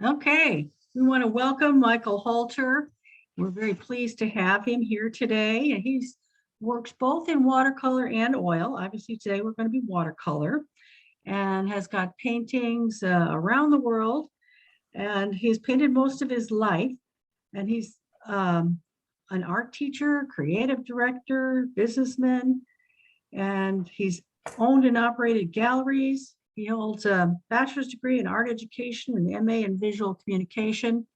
Okay, we want to welcome Michael Holter. We're very pleased to have him here today. And he works both in watercolor and oil. Obviously, today we're going to be watercolor, and has got paintings around the world. And he's painted most of his life. And he's an art teacher, creative director, businessman, and he's owned and operated galleries. He holds a bachelor's degree in art education and MA in visual communication.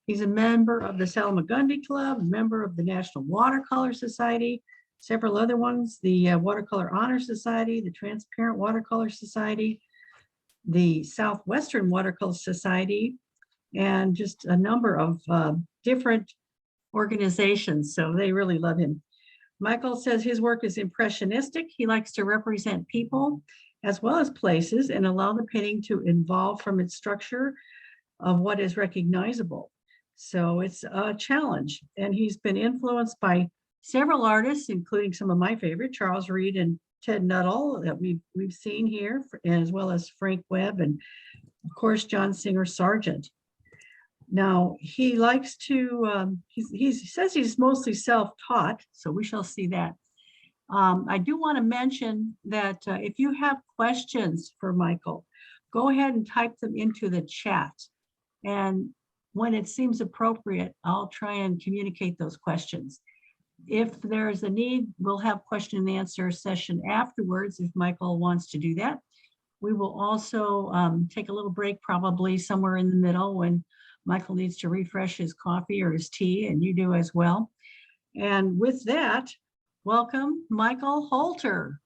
He's a member of the Salmagundi Club, a member of the National Watercolor Society, several other ones, the Watercolor Honor Society, the Transparent Watercolor Society, the Southwestern Watercolor Society, and just a number of different organizations. So they really love him. Michael says his work is impressionistic. He likes to represent people as well as places and allow the painting to evolve from its structure of what is recognizable. So it's a challenge. And he's been influenced by several artists, including some of my favorite, Charles Reed and Ted Nuttall, that we've seen here, as well as Frank Webb and, of course, John Singer Sargent. Now, he likes to, he says he's mostly self-taught, so we shall see that. I do want to mention that if you have questions for Michael, go ahead and type them into the chat. And when it seems appropriate, I'll try and communicate those questions. If there's a need, we'll have question and answer session afterwards if Michael wants to do that. We will also take a little break, probably somewhere in the middle, when Michael needs to refresh his coffee or his tea, and you do as well. And with that, welcome, Michael Holter.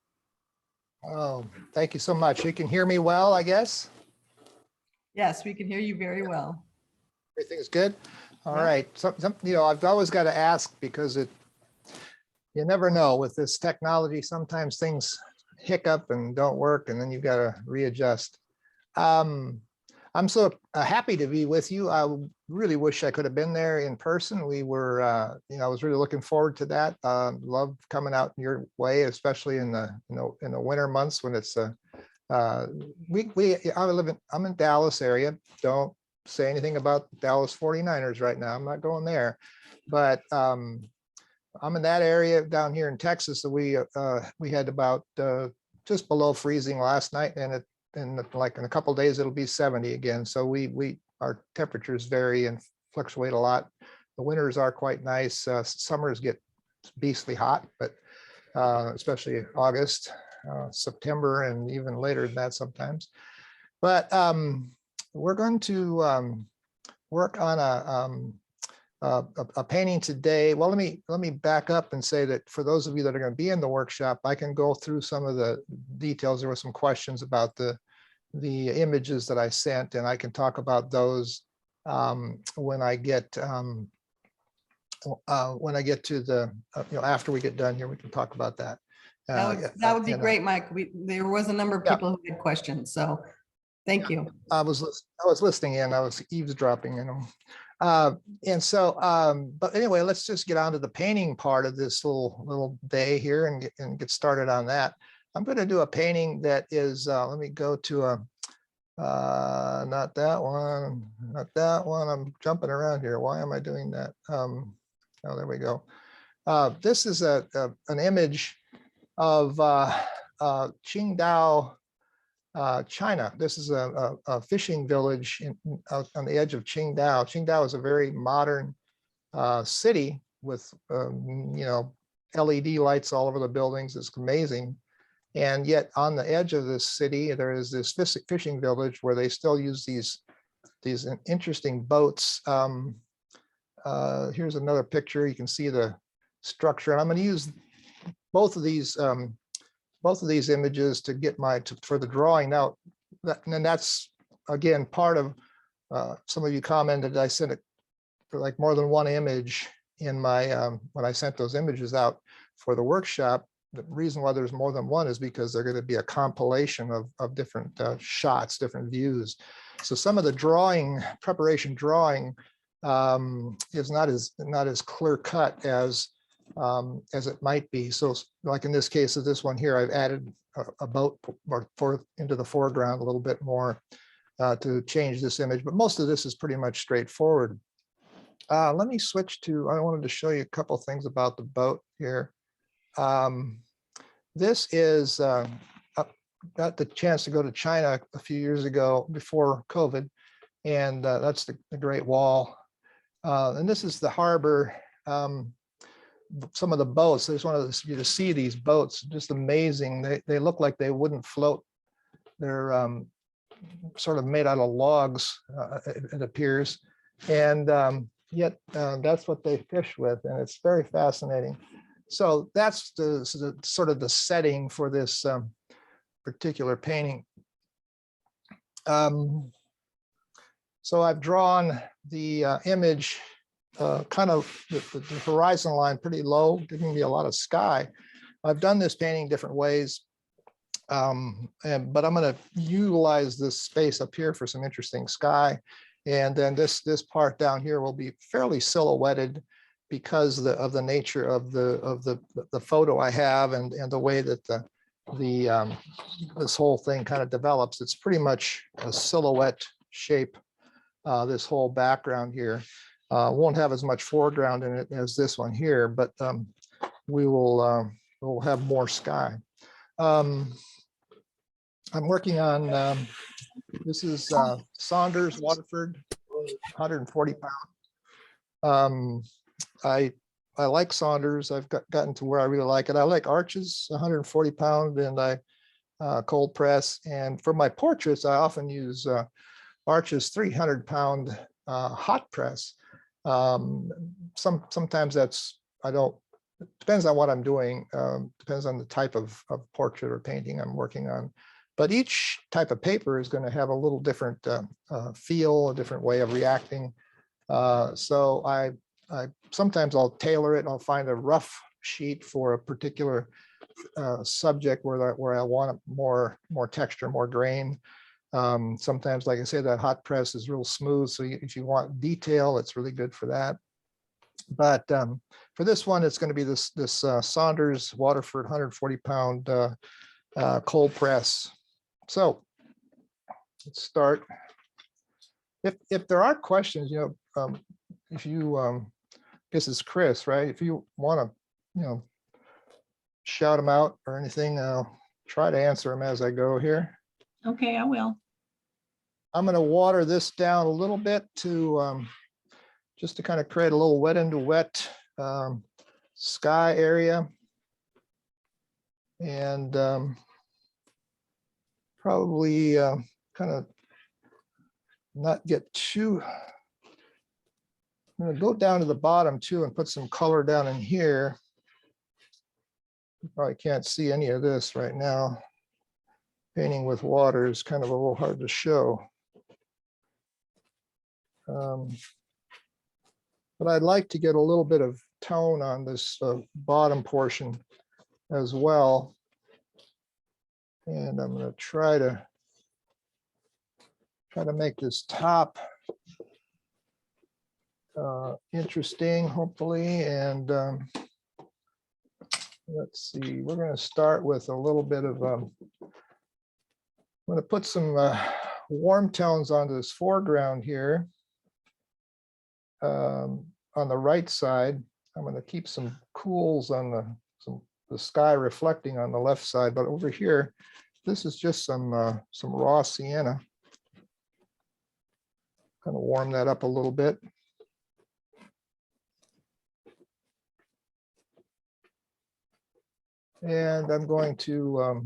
Oh, thank you so much. You can hear me well, I guess? Yes, we can hear you very well. Everything's good? All right. You know, I've always got to ask because you never know with this technology, sometimes things hiccup and don't work, and then you've got to readjust. I'm so happy to be with you. I really wish I could have been there in person. We were, you know, I was really looking forward to that. Love coming out your way, especially in the, you know, in the winter months when it's I'm in Dallas area. Don't say anything about Dallas 49ers right now. I'm not going there, but I'm in that area down here in Texas. So we had about just below freezing last night, and like in a couple of days it'll be 70 again. So our temperatures vary and fluctuate a lot. The winters are quite nice. Summers get beastly hot, but especially August, September, and even later than that sometimes. But we're going to work on a painting today. Well, let me back up and say that for those of you that are going to be in the workshop, I can go through some of the details. There were some questions about the images that I sent, and I can talk about those when I get to the you know, after we get done here, we can talk about that. That would be great, Mike. There was a number of people who had questions, so thank you. I was listening in. I was eavesdropping, you know. And so, but anyway, let's just get on to the painting part of this little day here and get started on that. I'm going to do a painting that is, let me go to not that one, not that one. I'm jumping around here. Why am I doing that? Oh, there we go. This is an image of Qingdao, China. This is a fishing village out on the edge of Qingdao. Qingdao is a very modern city with you know, LED lights all over the buildings. It's amazing. And yet on the edge of this city, there is this fishing village where they still use these interesting boats. Here's another picture. You can see the structure. And I'm going to use both of these images to get for the drawing. Now, and that's again part of some of you commented I sent it for like more than one image in my when I sent those images out for the workshop. The reason why there's more than one is because they're going to be a compilation of different shots, different views. So some of the preparation drawing is not as clear cut as as it might be. So like in this case of this one here, I've added a boat into the foreground a little bit more to change this image, but most of this is pretty much straightforward. Let me switch to, I wanted to show you a couple things about the boat here. This is, got the chance to go to China a few years ago before COVID, and that's the Great Wall. And this is the harbor. Some of the boats, I just wanted you to see these boats, just amazing. They look like they wouldn't float. They're sort of made out of logs, it appears. And yet that's what they fish with, and it's very fascinating. So that's the sort of the setting for this particular painting. So I've drawn the image kind of the horizon line pretty low, giving me a lot of sky. I've done this painting different ways, but I'm going to utilize this space up here for some interesting sky. And then this part down here will be fairly silhouetted because of the nature of the photo I have and the way that this whole thing kind of develops. It's pretty much a silhouette shape, this whole background here. Won't have as much foreground in it as this one here, but we'll have more sky. I'm working on, this is Saunders Waterford, 140 pound. I like Saunders. I've gotten to where I really like it. I like Arches, 140 pound, and I cold press. And for my portraits, I often use Arches 300 pound hot press. Sometimes that's, it depends on what I'm doing, depends on the type of portrait or painting I'm working on. But each type of paper is going to have a little different feel, a different way of reacting. So I sometimes I'll tailor it. I'll find a rough sheet for a particular subject where I want more texture, more grain. Sometimes, like I say, that hot press is real smooth. So if you want detail, it's really good for that. But for this one, it's going to be this Saunders Waterford 140 pound cold press. So let's start. If there are questions, if you, this is Chris, right? If you want to, shout them out or anything, I'll try to answer them as I go here. Okay, I will. I'm going to water this down a little bit to just to kind of create a little wet into wet sky area. And probably kind of not get too, I'm going to go down to the bottom too and put some color down in here. You probably can't see any of this right now. Painting with water is kind of a little hard to show. But I'd like to get a little bit of tone on this bottom portion as well. And I'm going to try to make this top interesting, hopefully. And let's see, we're going to start with a little bit of, I'm going to put some warm tones onto this foreground here. On the right side, I'm going to keep some cools on the sky reflecting on the left side, but over here, this is just some raw sienna. Kind of warm that up a little bit. And I'm going to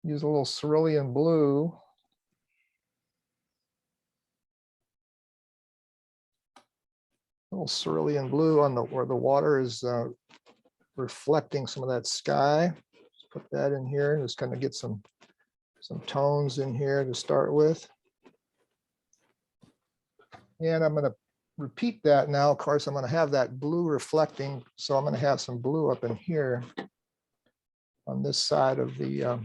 use a little cerulean blue. Little cerulean blue on where the water is reflecting some of that sky. Just put that in here. Just kind of get some tones in here to start with. And I'm going to repeat that now. Of course, I'm going to have that blue reflecting. So I'm going to have some blue up in here on this side of the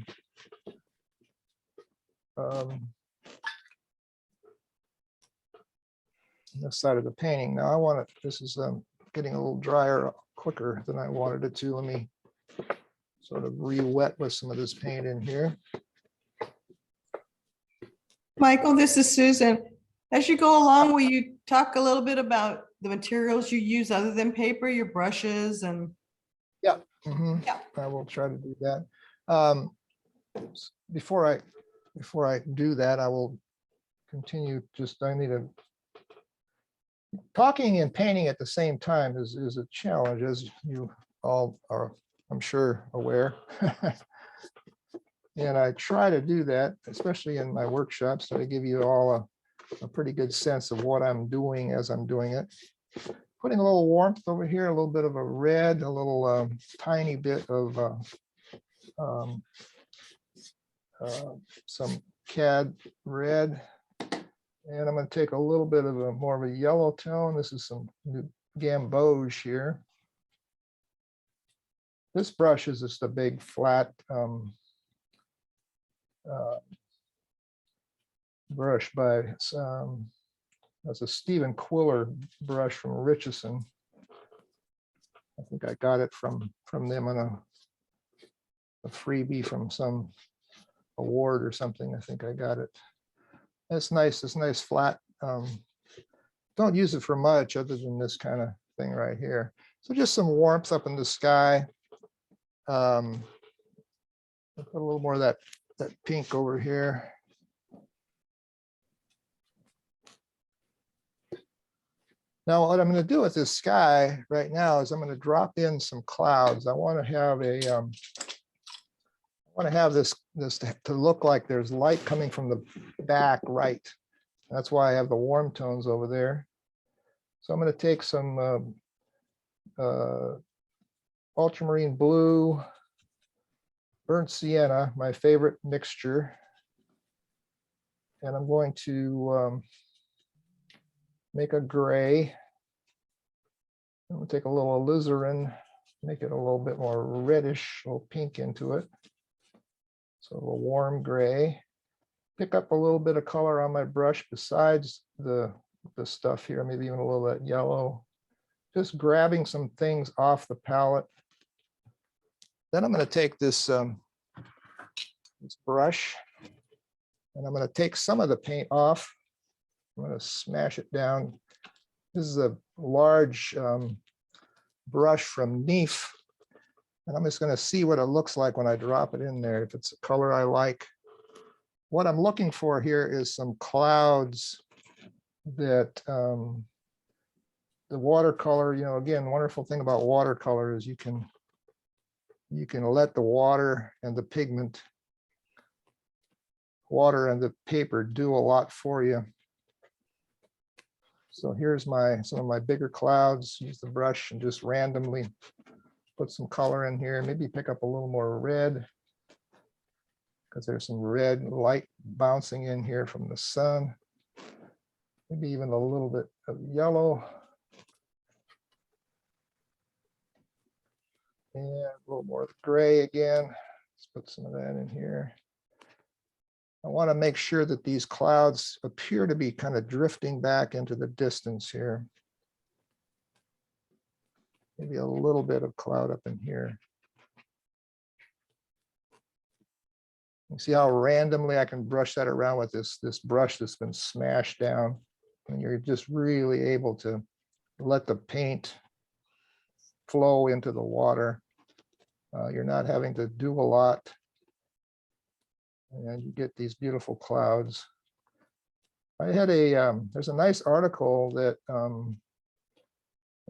this side of the painting. Now I want to, this is getting a little drier quicker than I wanted it to. Let me sort of re-wet with some of this paint in here. Michael, this is Susan. As you go along, will you talk a little bit about the materials you use other than paper, your brushes and? Yeah. Yeah. I will try to do that. Before I do that, I will continue. I need a talking and painting at the same time is a challenge, as you all are, I'm sure, aware. And I try to do that, especially in my workshops, so to give you all a pretty good sense of what I'm doing as I'm doing it. Putting a little warmth over here, a little bit of a red, a little tiny bit of some cad red. And I'm going to take a little bit of a more of a yellow tone. This is some new gamboge here. This brush is just a big flat brush by that's a Stephen Quiller brush from Richardson. I think I got it from them on a freebie from some award or something. I think I got it. It's nice. It's nice flat. Don't use it for much other than this kind of thing right here. So just some warmth up in the sky. I'll put a little more of that pink over here. Now, what I'm going to do with this sky right now is I'm going to drop in some clouds. I want to have this to look like there's light coming from the back right. That's why I have the warm tones over there. So I'm going to take some ultramarine blue, burnt sienna, my favorite mixture. And I'm going to make a gray. I'm going to take a little alizarin, make it a little bit more reddish, a little pink into it. So a warm gray. Pick up a little bit of color on my brush besides the stuff here, maybe even a little bit yellow. Just grabbing some things off the palette. Then I'm going to take this brush and I'm going to take some of the paint off. I'm going to smash it down. This is a large brush from Neef. And I'm just going to see what it looks like when I drop it in there, if it's a color I like. What I'm looking for here is some clouds that the watercolor, again, wonderful thing about watercolor is you can let the water and the pigment, water and the paper do a lot for you. So here's some of my bigger clouds. Use the brush and just randomly put some color in here. Maybe pick up a little more red because there's some red light bouncing in here from the sun. Maybe even a little bit of yellow. And a little more gray again. Let's put some of that in here. I want to make sure that these clouds appear to be kind of drifting back into the distance here. Maybe a little bit of cloud up in here. You see how randomly I can brush that around with this brush that's been smashed down. And you're just really able to let the paint flow into the water. You're not having to do a lot. And you get these beautiful clouds. I had there's a nice article that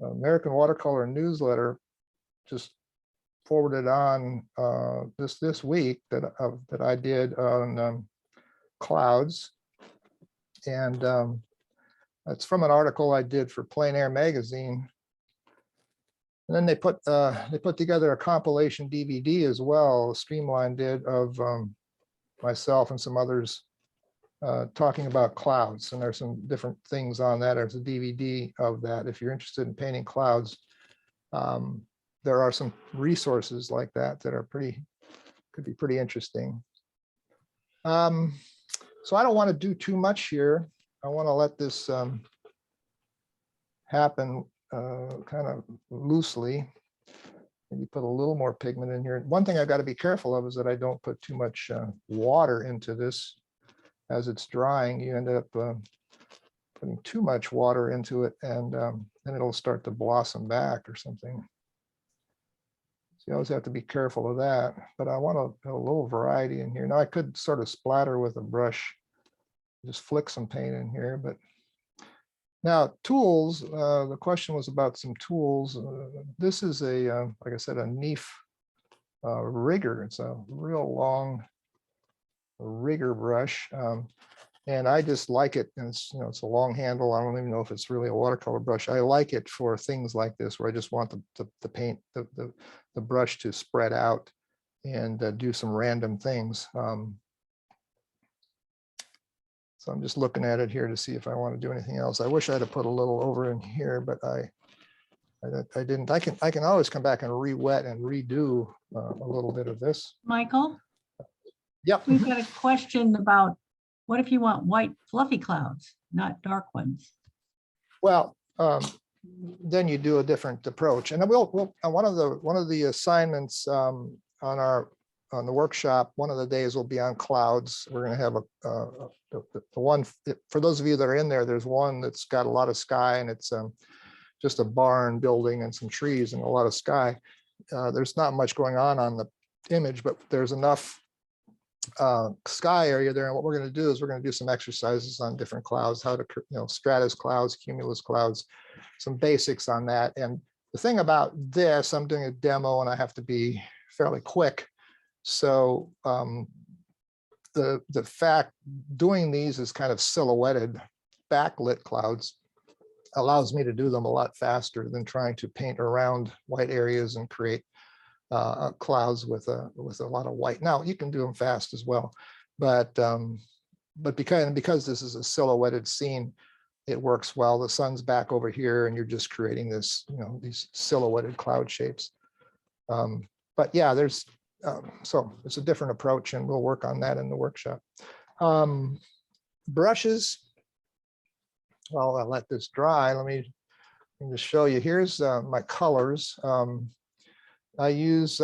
American Watercolor newsletter just forwarded on this week that I did on clouds. And it's from an article I did for Plein Air magazine. And then they put together a compilation DVD as well, Streamline did, of myself and some others talking about clouds. And there's some different things on that. There's a DVD of that. If you're interested in painting clouds, there are some resources like that that are could be pretty interesting. So I don't want to do too much here. I want to let this happen kind of loosely. Maybe put a little more pigment in here. One thing I've got to be careful of is that I don't put too much water into this as it's drying. You end up putting too much water into it, and then it'll start to blossom back or something. So you always have to be careful of that. But I want a little variety in here. Now I could sort of splatter with a brush, just flick some paint in here, but now tools, the question was about some tools. This is a, like I said, a Neef rigger. It's a real long rigger brush. And I just like it. And it's, it's a long handle. I don't even know if it's really a watercolor brush. I like it for things like this, where I just want the paint, the brush to spread out and do some random things. So I'm just looking at it here to see if I want to do anything else. I wish I'd have put a little over in here, but I didn't. I can always come back and re-wet and redo a little bit of this. Michael, Yep. we've got a question about what if you want white fluffy clouds, not dark ones? Well, then you do a different approach. And we'll one of the assignments on the workshop, one of the days will be on clouds. We're going to have the one, for those of you that are in there, there's one that's got a lot of sky, and it's just a barn building and some trees and a lot of sky. There's not much going on the image, but there's enough sky area there. And what we're going to do is we're going to do some exercises on different clouds, how to, stratus clouds, cumulus clouds, some basics on that. And the thing about this, I'm doing a demo and I have to be fairly quick. So the fact doing these is kind of silhouetted backlit clouds allows me to do them a lot faster than trying to paint around white areas and create clouds with a lot of white. Now you can do them fast as well, but because this is a silhouetted scene, it works well. The sun's back over here, and you're just creating this, these silhouetted cloud shapes. But yeah, there's so it's a different approach, and we'll work on that in the workshop. Brushes. Well, I'll let this dry. Let me just show you. Here's my colors. I use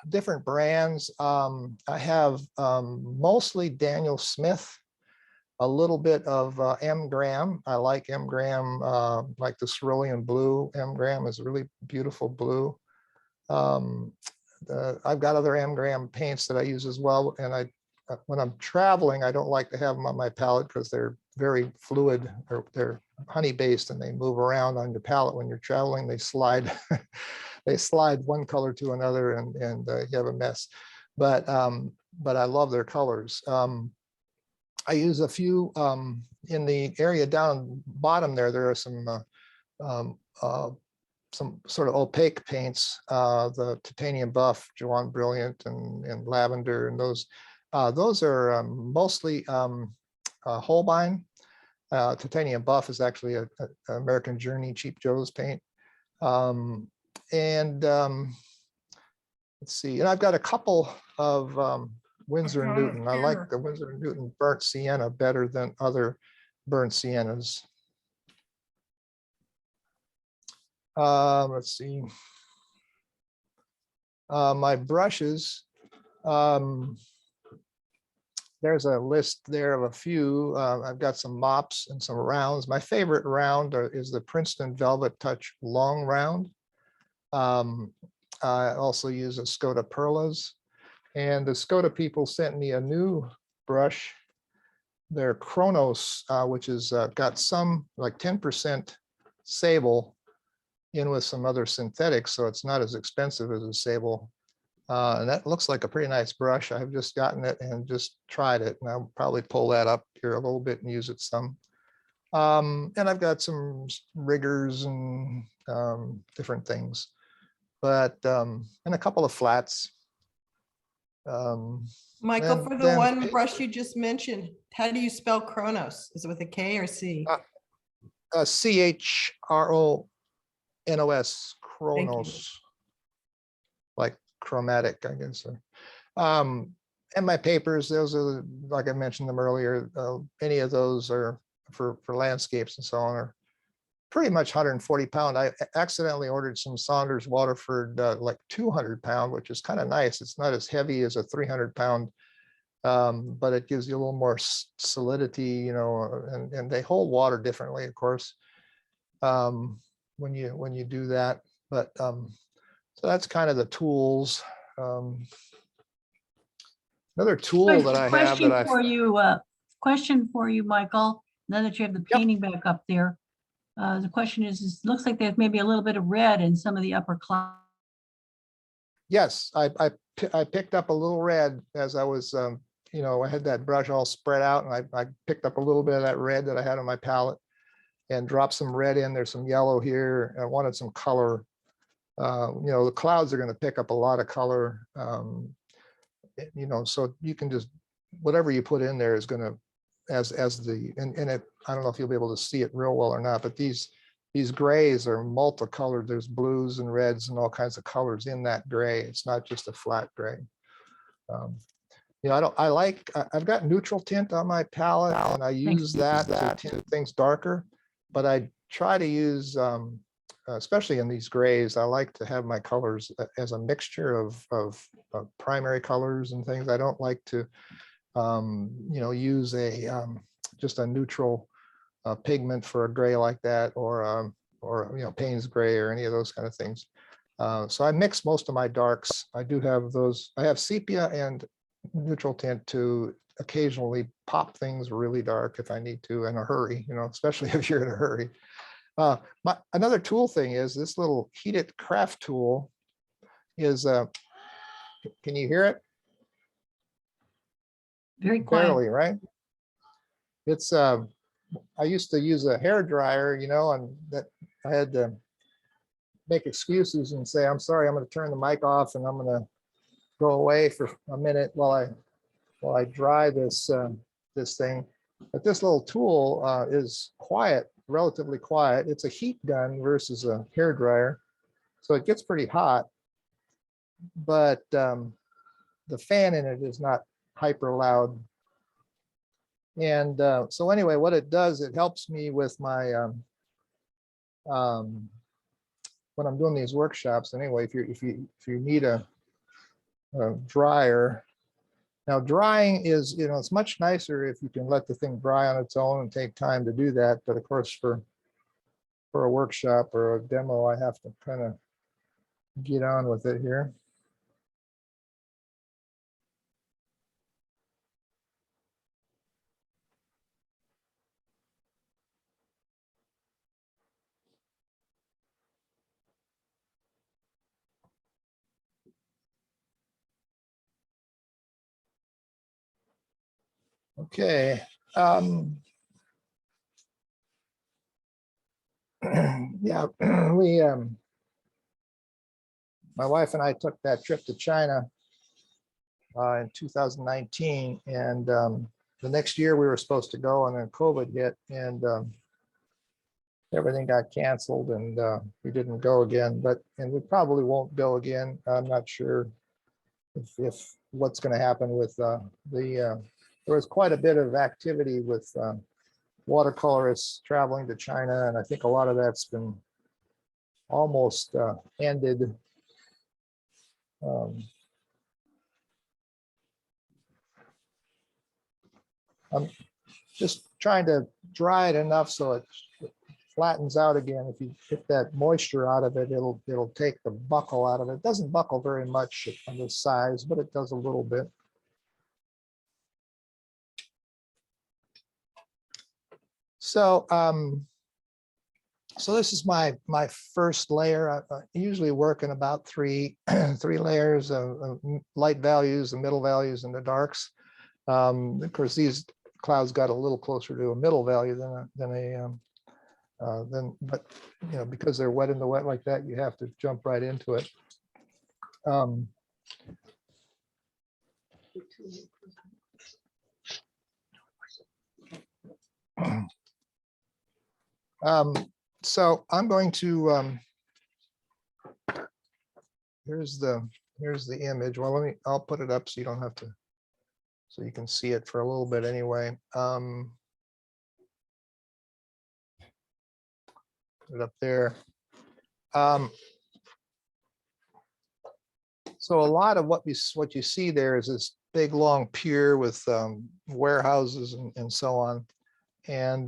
different brands. I have mostly Daniel Smith, a little bit of M. Graham. I like M. Graham, like the cerulean blue. M. Graham is a really beautiful blue. I've got other M. Graham paints that I use as well. And when I'm traveling, I don't like to have them on my palette because they're very fluid, or they're honey based, and they move around on your palette. When you're traveling, they slide, they slide one color to another, and you have a mess. But I love their colors. I use a few in the area down bottom there. There are some sort of opaque paints, the titanium buff, Juan Brilliant, and lavender, and those are mostly Holbein. Titanium buff is actually a American Journey Cheap Joe's paint. Let's see, and I've got a couple of Winsor & Newton. I like the Winsor & Newton burnt sienna better than other burnt siennas. Let's see. My brushes. There's a list there of a few. I've got some mops and some rounds. My favorite round is the Princeton Velvet Touch Long Round. I also use a Skoda Perlas. And the Skoda people sent me a new brush, their Kronos, which is got some like 10% sable in with some other synthetics, so it's not as expensive as a sable. And that looks like a pretty nice brush. I've just gotten it and just tried it, and I'll probably pull that up here a little bit and use it some. And I've got some riggers and different things, but and a couple of flats. Michael, for the one brush you just mentioned, how do you spell Kronos? Is it with a K or C? CHRONOS, Kronos, like chromatic, I guess. And my papers, those are, like I mentioned them earlier, any of those are for landscapes and so on, pretty much 140 pound. I accidentally ordered some Saunders Waterford like 200 pound, which is kind of nice. It's not as heavy as a 300 pound, but it gives you a little more solidity, you know, and they hold water differently, of course, when you do that. But so that's kind of the tools. Another tool that I have that I Question for you, Michael, now that you have the Yep. painting back up there. The question is, looks like there's maybe a little bit of red in some of the upper clouds. Yes, I picked up a little red as I was, you know, I had that brush all spread out, and I picked up a little bit of that red that I had on my palette and dropped some red in. There's some yellow here. I wanted some color. You know, the clouds are going to pick up a lot of color. You know, so you can just, whatever you put in there is going to, I don't know if you'll be able to see it real well or not, but these grays are multicolored. There's blues and reds and all kinds of colors in that gray. It's not just a flat gray. You know, I've got neutral tint on my palette, and I use that to tint things darker, but I try to use, especially in these grays, I like to have my colors as a mixture of primary colors and things. I don't like to, you know, use just a neutral pigment for a gray like that, or you know, Payne's gray or any of those kind of things. So I mix most of my darks. I do have those. I have sepia and neutral tint to occasionally pop things really dark if I need to in a hurry, you know, especially if you're in a hurry. Another tool thing is this little heated craft tool is, can you hear it? Very quiet. Barely, right? It's, I used to use a hair dryer, you know, and that I had to make excuses and say, I'm sorry, I'm going to turn the mic off and I'm going to go away for a minute while I dry this this thing. But this little tool is quiet, relatively quiet. It's a heat gun versus a hair dryer, so it gets pretty hot. But the fan in it is not hyper loud. And so anyway, what it does, it helps me with my when I'm doing these workshops. Anyway, if you need a dryer. Now drying is, you know, it's much nicer if you can let the thing dry on its own and take time to do that. But of course, for a workshop or a demo, I have to kind of get on with it here. Okay. Yeah, we my wife and I took that trip to China in 2019, and the next year we were supposed to go, and then COVID hit, and everything got canceled, and we didn't go again. And we probably won't go again. I'm not sure if what's going to happen with there was quite a bit of activity with watercolorists traveling to China, and I think a lot of that's been almost ended. I'm just trying to dry it enough so it flattens out again. If you get that moisture out of it, it'll take the buckle out of it. It doesn't buckle very much on this size, but it does a little bit. So so this is my first layer. I usually work in about three layers of light values, the middle values, and the darks. Of course, these clouds got a little closer to a middle value but you know, because they're wet in the wet like that, you have to jump right into it. So I'm going to here's the image. Well, I'll put it up so you don't have to, so you can see it for a little bit anyway. Put it up there. So a lot of what you see there is this big long pier with warehouses and so on. And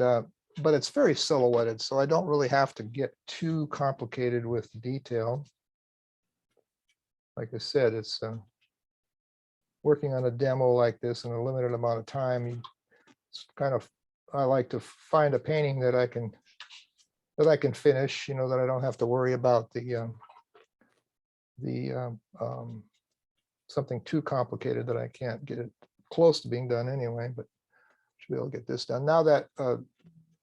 but it's very silhouetted, so I don't really have to get too complicated with detail. Like I said, it's working on a demo like this in a limited amount of time. It's kind of, I like to find a painting that I can finish, you know, that I don't have to worry about something too complicated that I can't get it close to being done anyway, but should be able to get this done. Now that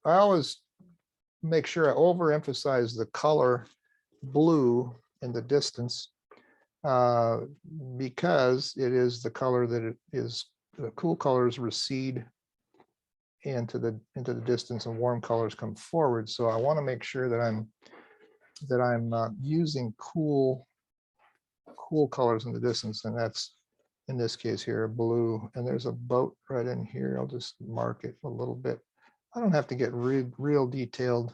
I always make sure I overemphasize the color blue in the distance because it is the color that it is. The cool colors recede into the distance and warm colors come forward. So I want to make sure that I'm using cool colors in the distance, and that's in this case here, blue. And there's a boat right in here. I'll just mark it a little bit. I don't have to get real detailed.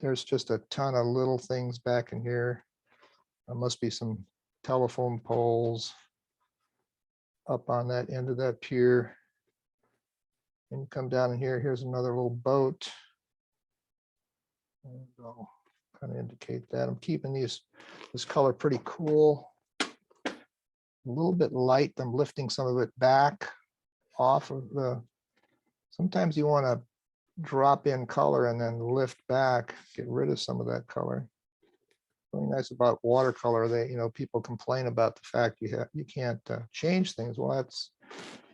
There's just a ton of little things back in here. There must be some telephone poles up on that end of that pier. And you come down in here, here's another little boat. And I'll kind of indicate that. I'm keeping this color pretty cool. A little bit light. I'm lifting some of it back off of the, sometimes you want to drop in color and then lift back, get rid of some of that color. Something nice about watercolor, people complain about the fact you can't change things. Well, that's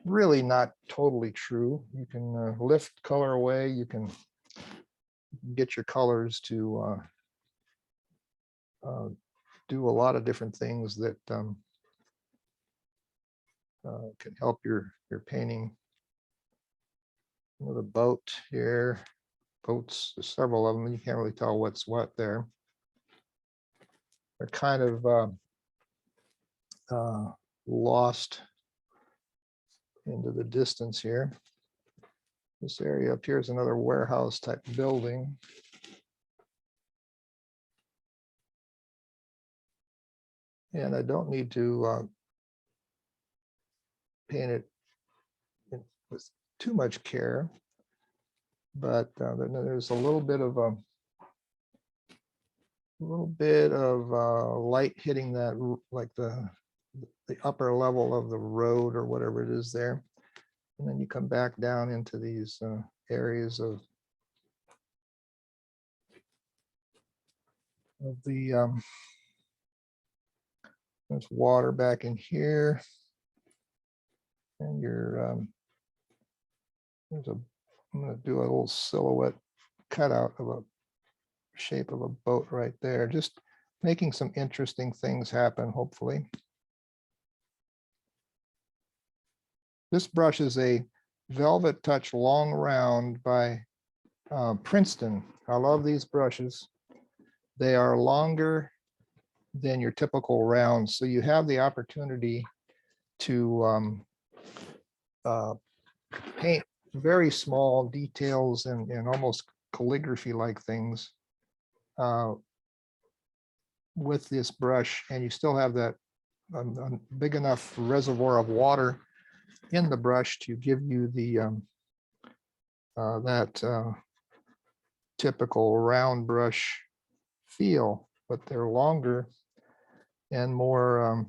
really not totally true. You can lift color away. You can get your colors to do a lot of different things that can help your painting. The boat here, boats, there's several of them. You can't really tell what's what there. They're kind of lost into the distance here. This area up here is another warehouse type building. And I don't need to paint it with too much care, but there's a little bit of light hitting that, like the upper level of the road or whatever it is there. And then you come back down into these areas of the there's water back in here, and I'm going to do a little silhouette cutout of a shape of a boat right there, just making some interesting things happen, hopefully. This brush is a Velvet Touch Long Round by Princeton. I love these brushes. They are longer than your typical rounds, so you have the opportunity to paint very small details and almost calligraphy-like things with this brush, and you still have that big enough reservoir of water in the brush to give you the typical round brush feel, but they're longer and more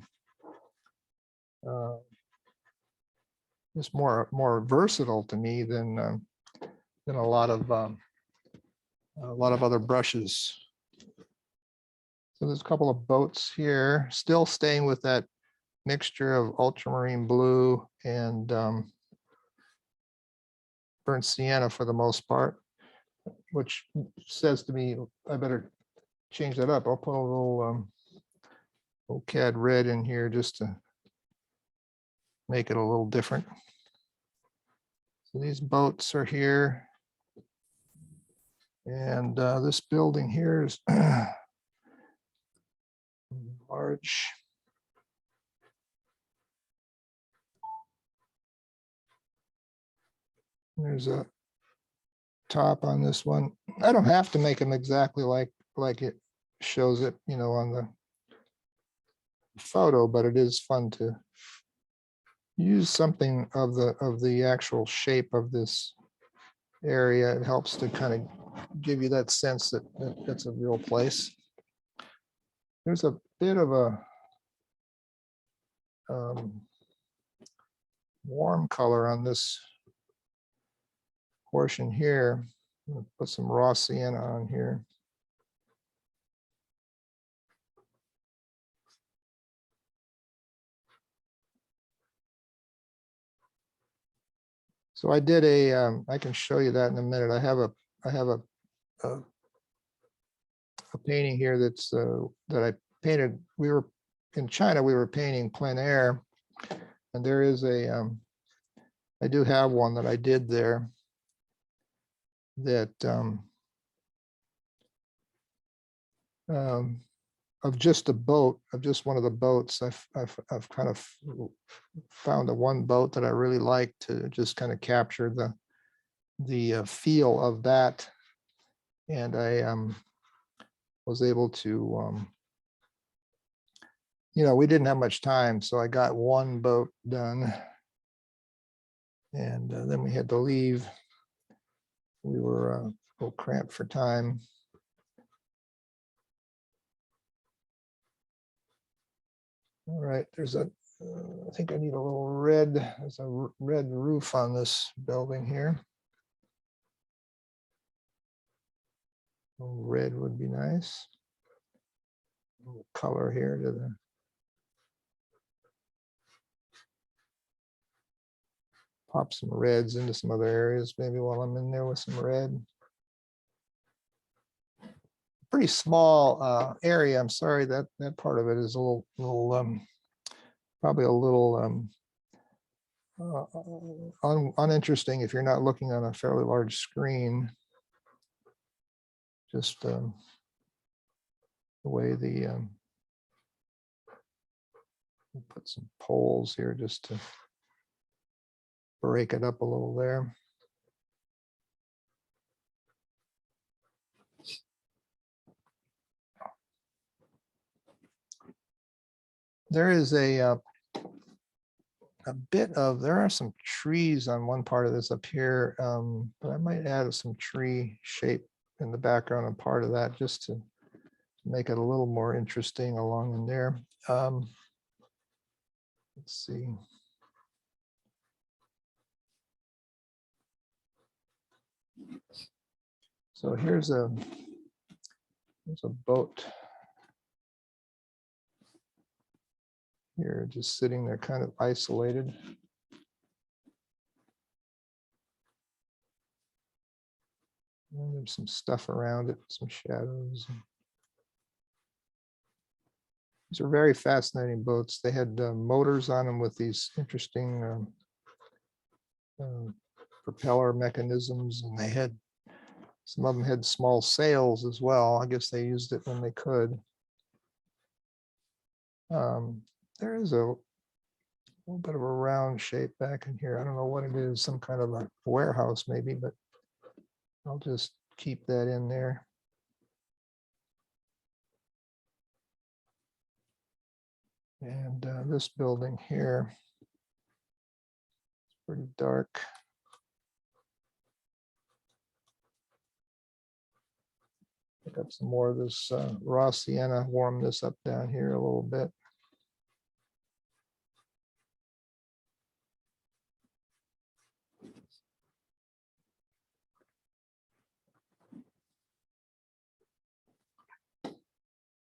just more versatile to me than a lot of other brushes. So there's a couple of boats here, still staying with that mixture of ultramarine blue and burnt sienna for the most part, which says to me I better change that up. I'll put a little cad red in here just to make it a little different. So these boats are here, and this building here is large. There's a top on this one. I don't have to make them exactly like like it shows it, you know, on the photo, but it is fun to use something of the actual shape of this area. It helps to kind of give you that sense that that's a real place. There's a bit of a warm color on this portion here. Put some raw sienna on here. So I did I can show you that in a minute. I have a painting here that's that I painted. We were in China, we were painting plein air, and there is I do have one that I did there that of just a boat, of just one of the boats. I've kind of found one boat that I really like to just kind of capture the feel of that, and I was able to you know, we didn't have much time, so I got one boat done, and then we had to leave. We were a little cramped for time. All right, there's I think I need a little red, there's a red roof on this building here. A little red would be nice. A little color here to the pop some reds into some other areas, maybe while I'm in there with some red. Pretty small area. I'm sorry that that part of it is a little probably a little uninteresting if you're not looking on a fairly large screen. Just the way the put some poles here just to break it up a little there. There is a bit of, there are some trees on one part of this up here, but I might add some tree shape in the background and part of that just to make it a little more interesting along in there. Let's see. So here's a boat here, just sitting there kind of isolated. And there's some stuff around it, some shadows. These are very fascinating boats. They had motors on them with these interesting propeller mechanisms, and they had, some of them had small sails as well. I guess they used it when they could. There is a little bit of a round shape back in here. I don't know what it is, some kind of a warehouse maybe, but I'll just keep that in there. And this building here, it's pretty dark. Pick up some more of this raw sienna, warm this up down here a little bit.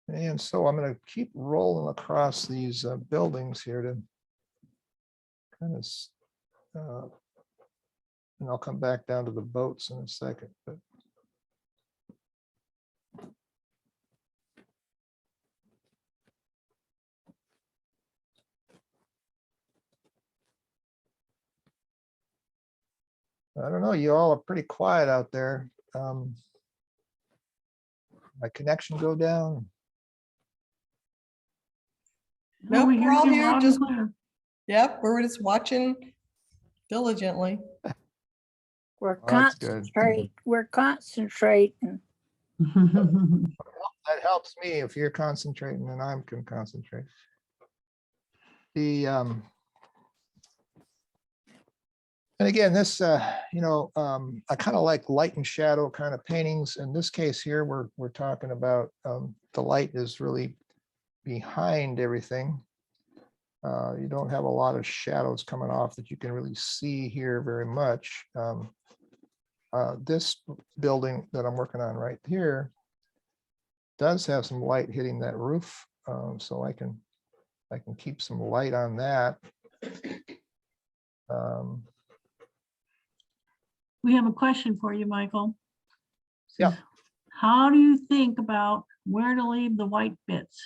And so I'm going to keep rolling across these buildings here to kind of, and I'll come back down to the boats in a second. But I don't know, you all are pretty quiet out there. My connection go down? No, Nope, we we're all you here, loud and just- clear. Yep, we're just watching diligently. We're Oh, that's good. concentrating. We're concentrating. that helps me if you're concentrating and I can concentrate. And again, this, you know, I kind of like light and shadow kind of paintings. In this case here, we're talking about the light is really behind everything. You don't have a lot of shadows coming off that you can really see here very much. This building that I'm working on right here does have some light hitting that roof, so I can keep some light on that. We have a question for you, Michael. Yeah. Says, how do you think about where to leave the white bits?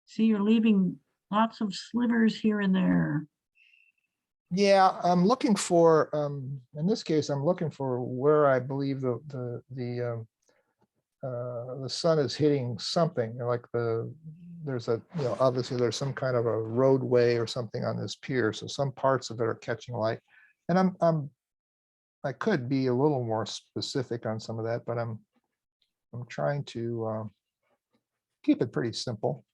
See, you're leaving lots of slivers here and there. Yeah, I'm looking for, in this case, I'm looking for where I believe the sun is hitting something, like there's a, you know, obviously there's some kind of a roadway or something on this pier, so some parts of it are catching light. And I could be a little more specific on some of that, but I'm trying to keep it pretty simple.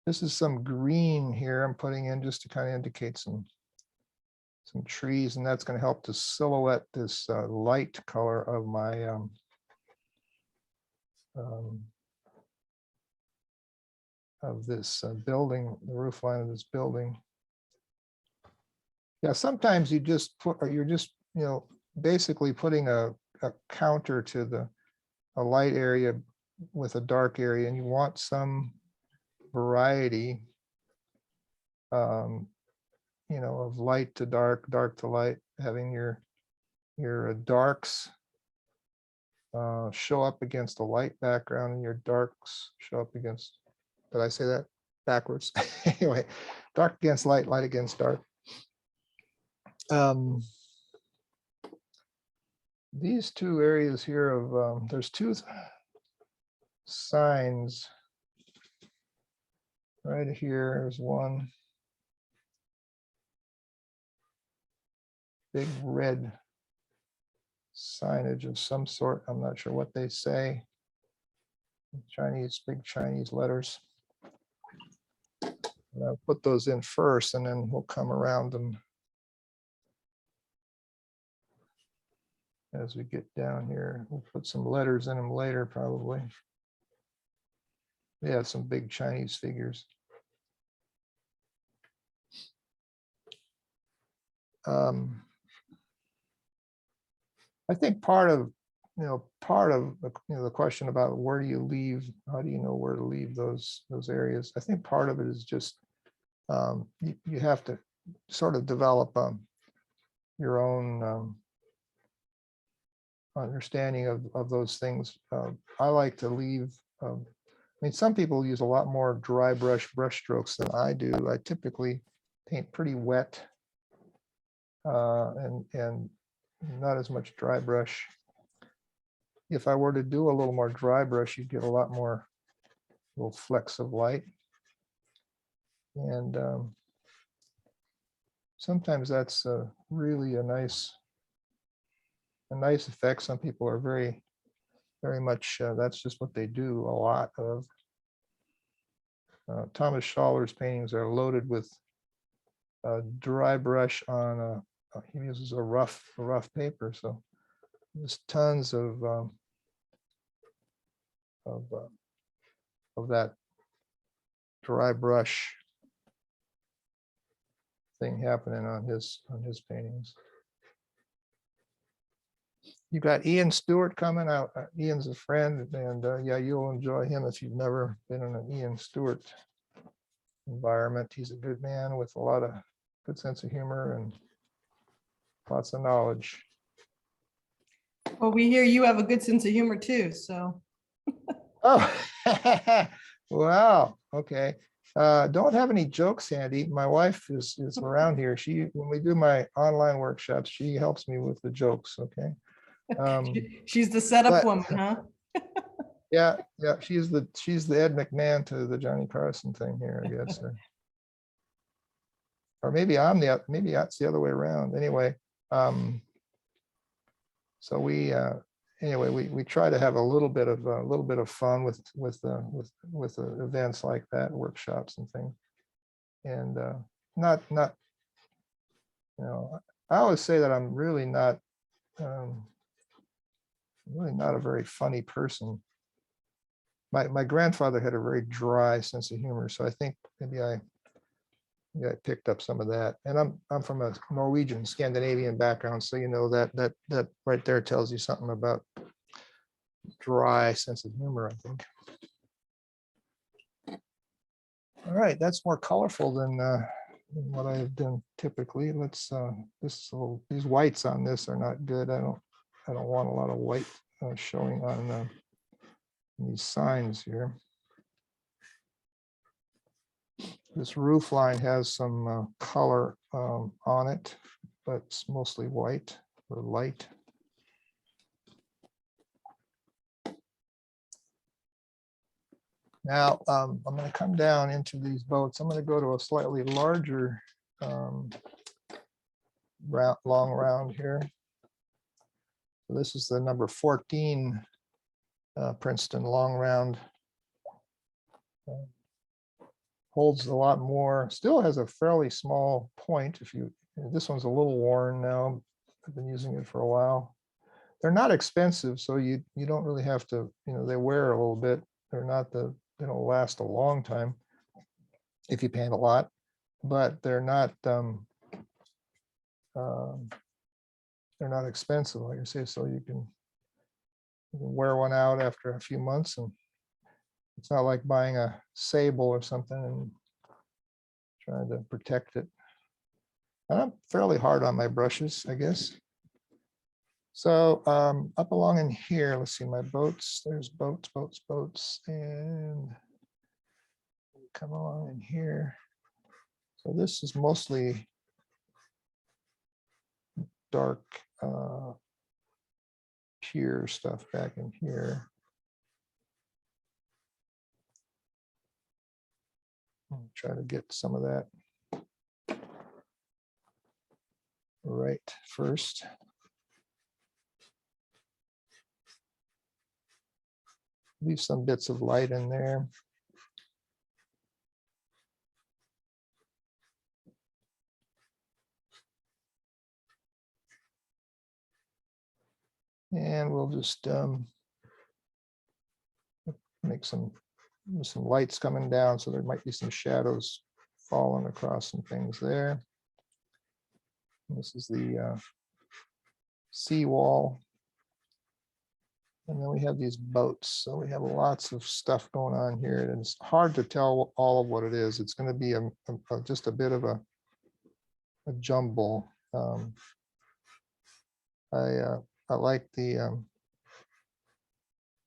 This is some green here I'm putting in just to kind of indicate some trees, and that's going to help to silhouette this light color of my of this building, the roof line of this building. Yeah, sometimes you just put, or you're just, you know, basically putting a counter to a light area with a dark area, and you want some variety, you know, of light to dark, dark to light, having your darks show up against a light background and your darks show up against, did I say that backwards? Anyway, dark against light, light against dark. These two areas here of, there's two signs right here. There's one big red signage of some sort. I'm not sure what they say. Chinese, big Chinese letters. And I'll put those in first, and then we'll come around them as we get down here. We'll put some letters in them later, probably. Yeah, some big Chinese figures. I think part of the question about where do you leave, how do you know where to leave those areas? I think part of it is just you have to sort of develop your own understanding of those things. I like to leave. I mean, some people use a lot more dry brush strokes than I do. I typically paint pretty wet and not as much dry brush. If I were to do a little more dry brush, you'd get a lot more little flecks of light. And sometimes that's really a nice effect. Some people are very much, that's just what they do a lot of. Thomas Schaller's paintings are loaded with dry brush on he uses a rough paper, so there's tons of that dry brush thing happening on his paintings. You got Ian Stewart coming out. Ian's a friend, and yeah, you'll enjoy him if you've never been in an Ian Stewart environment. He's a good man with a lot of good sense of humor and lots of knowledge. Well, we hear you have a good sense of humor too, so. Oh, wow. Okay. Don't have any jokes handy. My wife is around here. When we do my online workshops, she helps me with the jokes. Okay. She's the setup woman, huh? Yeah. She's the Ed McMahon to the Johnny Carson thing here, I guess. Or maybe maybe that's the other way around. Anyway, so we anyway, we try to have a little bit of fun with events like that, workshops and things. And not you know, I always say that I'm really not a very funny person. My grandfather had a very dry sense of humor, so I think maybe I picked up some of that. And I'm from a Norwegian, Scandinavian background, so you know that right there tells you something about dry sense of humor, I think. All right, that's more colorful than what I've done typically. Let's these whites on this are not good. I don't want a lot of white showing on these signs here. This roof line has some color on it, but it's mostly white or light. Now, I'm going to come down into these boats. I'm going to go to a slightly larger long round here. So this is the number 14 Princeton long round. Holds a lot more, still has a fairly small point. This one's a little worn now. I've been using it for a while. They're not expensive, so you don't really have to, they wear a little bit. They don't last a long time if you paint a lot, but they're not expensive, like I say, so you can wear one out after a few months, and it's not like buying a sable or something and trying to protect it. And I'm fairly hard on my brushes, I guess. So up along in here, let's see my boats. There's boats, and come along in here. So this is mostly dark pure stuff back in here. I'll try to get some of that right first. Leave some bits of light in there. And we'll just make some lights coming down, so there might be some shadows falling across some things there. This is the seawall. And then we have these boats. So we have lots of stuff going on here, and it's hard to tell all of what it is. It's going to be just a bit of a jumble. I like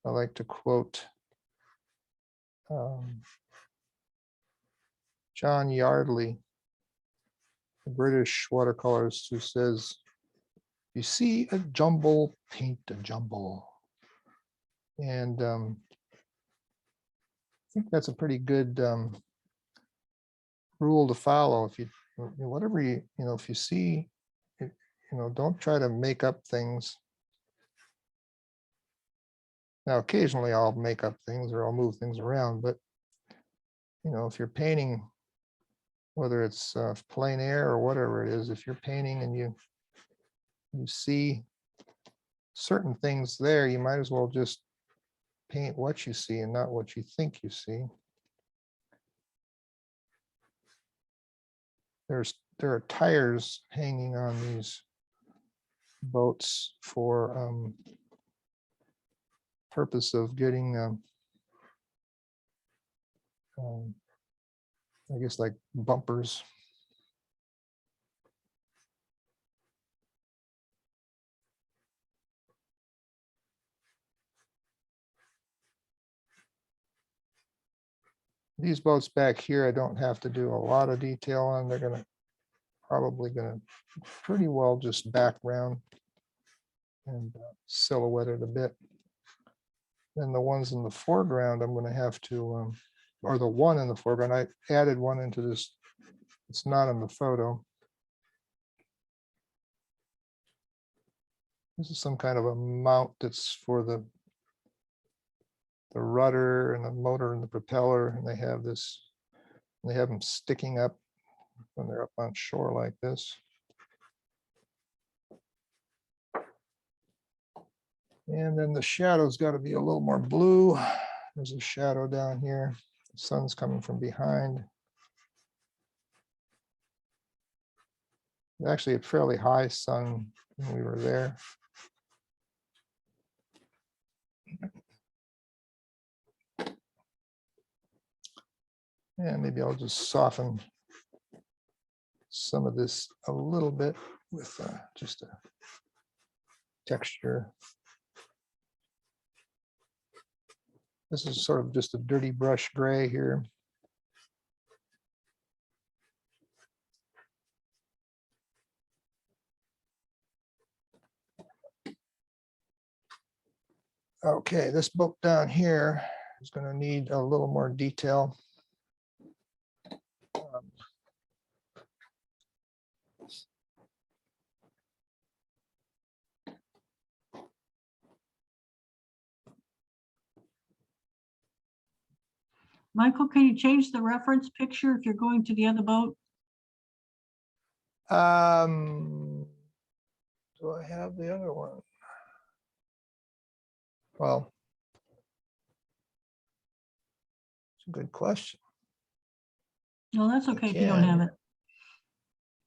I like to quote John Yardley, a British watercolorist, who says, "You see a jumble, paint a jumble." And I think that's a pretty good rule to follow. If if you see, don't try to make up things. Now, occasionally I'll make up things or I'll move things around, but if you're painting, whether it's plein air or whatever it is, if you're painting and you see certain things there, you might as well just paint what you see and not what you think you see. There are tires hanging on these boats for purpose of getting I guess like bumpers. These boats back here, I don't have to do a lot of detail on. They're probably gonna pretty well just background and silhouette it a bit. And the ones in the foreground, I'm going to have to, or the one in the foreground, I added one into this. It's not in the photo. This is some kind of a mount that's for the rudder and the motor and the propeller, and they have them sticking up when they're up on shore like this. And then the shadow's got to be a little more blue. There's a shadow down here. The sun's coming from behind. Actually, a fairly high sun when we were there. And maybe I'll just soften some of this a little bit with just a texture. This is sort of just a dirty brush gray here. Okay, this boat down here is going to need a little more detail. Michael, can you change the reference picture if you're going to the other boat? Do I have the other one? Well, it's a good question. No, that's okay if you don't have it.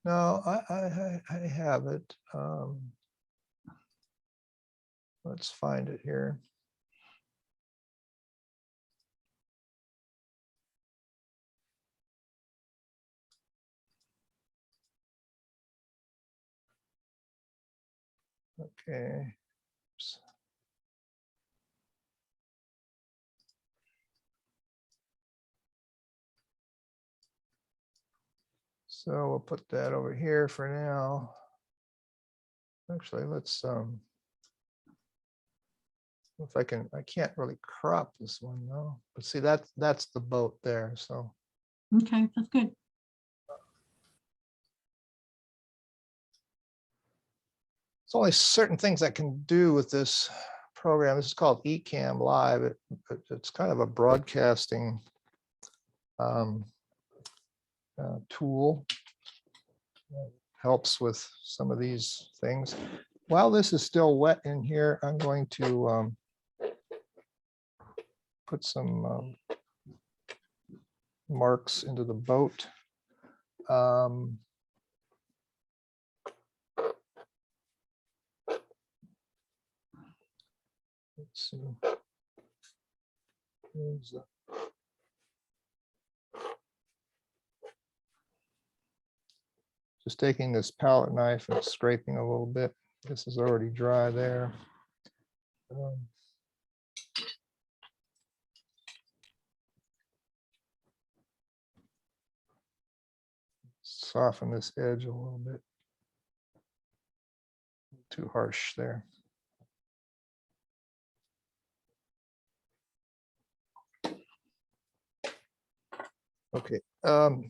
No, I have it. Let's find it here. Okay. Oops. So we'll put that over here for now. Actually, let's if I can't really crop this one though. But see, that's the boat there. So Okay, that's good. there's only certain things I can do with this program. This is called Ecamm Live. It's kind of a broadcasting tool. Helps with some of these things. While this is still wet in here, I'm going to put some marks into the boat. Let's see. Here's the just taking this palette knife and scraping a little bit. This is already dry there. Soften this edge a little bit. Too harsh there. Okay. All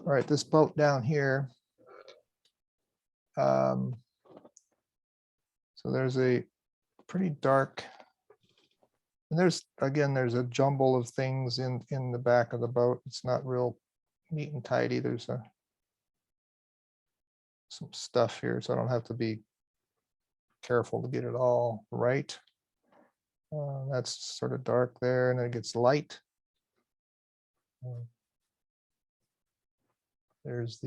right, this boat down here. So there's a pretty dark, and there's a jumble of things in the back of the boat. It's not real neat and tidy. There's some stuff here, so I don't have to be careful to get it all right. That's sort of dark there, and then it gets light. There's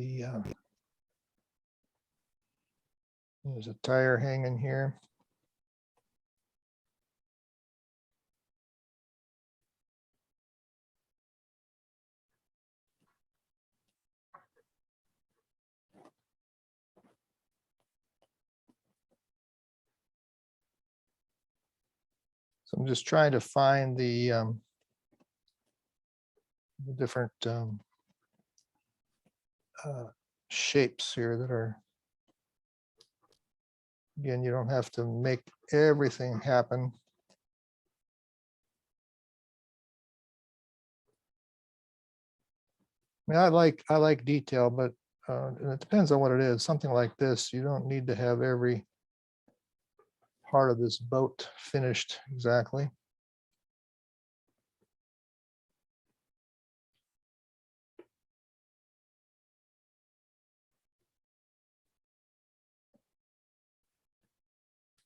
there's a tire hanging here. So I'm just trying to find the different shapes here that are, again, you don't have to make everything happen. I mean, I like detail, but and it depends on what it is. Something like this, you don't need to have every part of this boat finished exactly.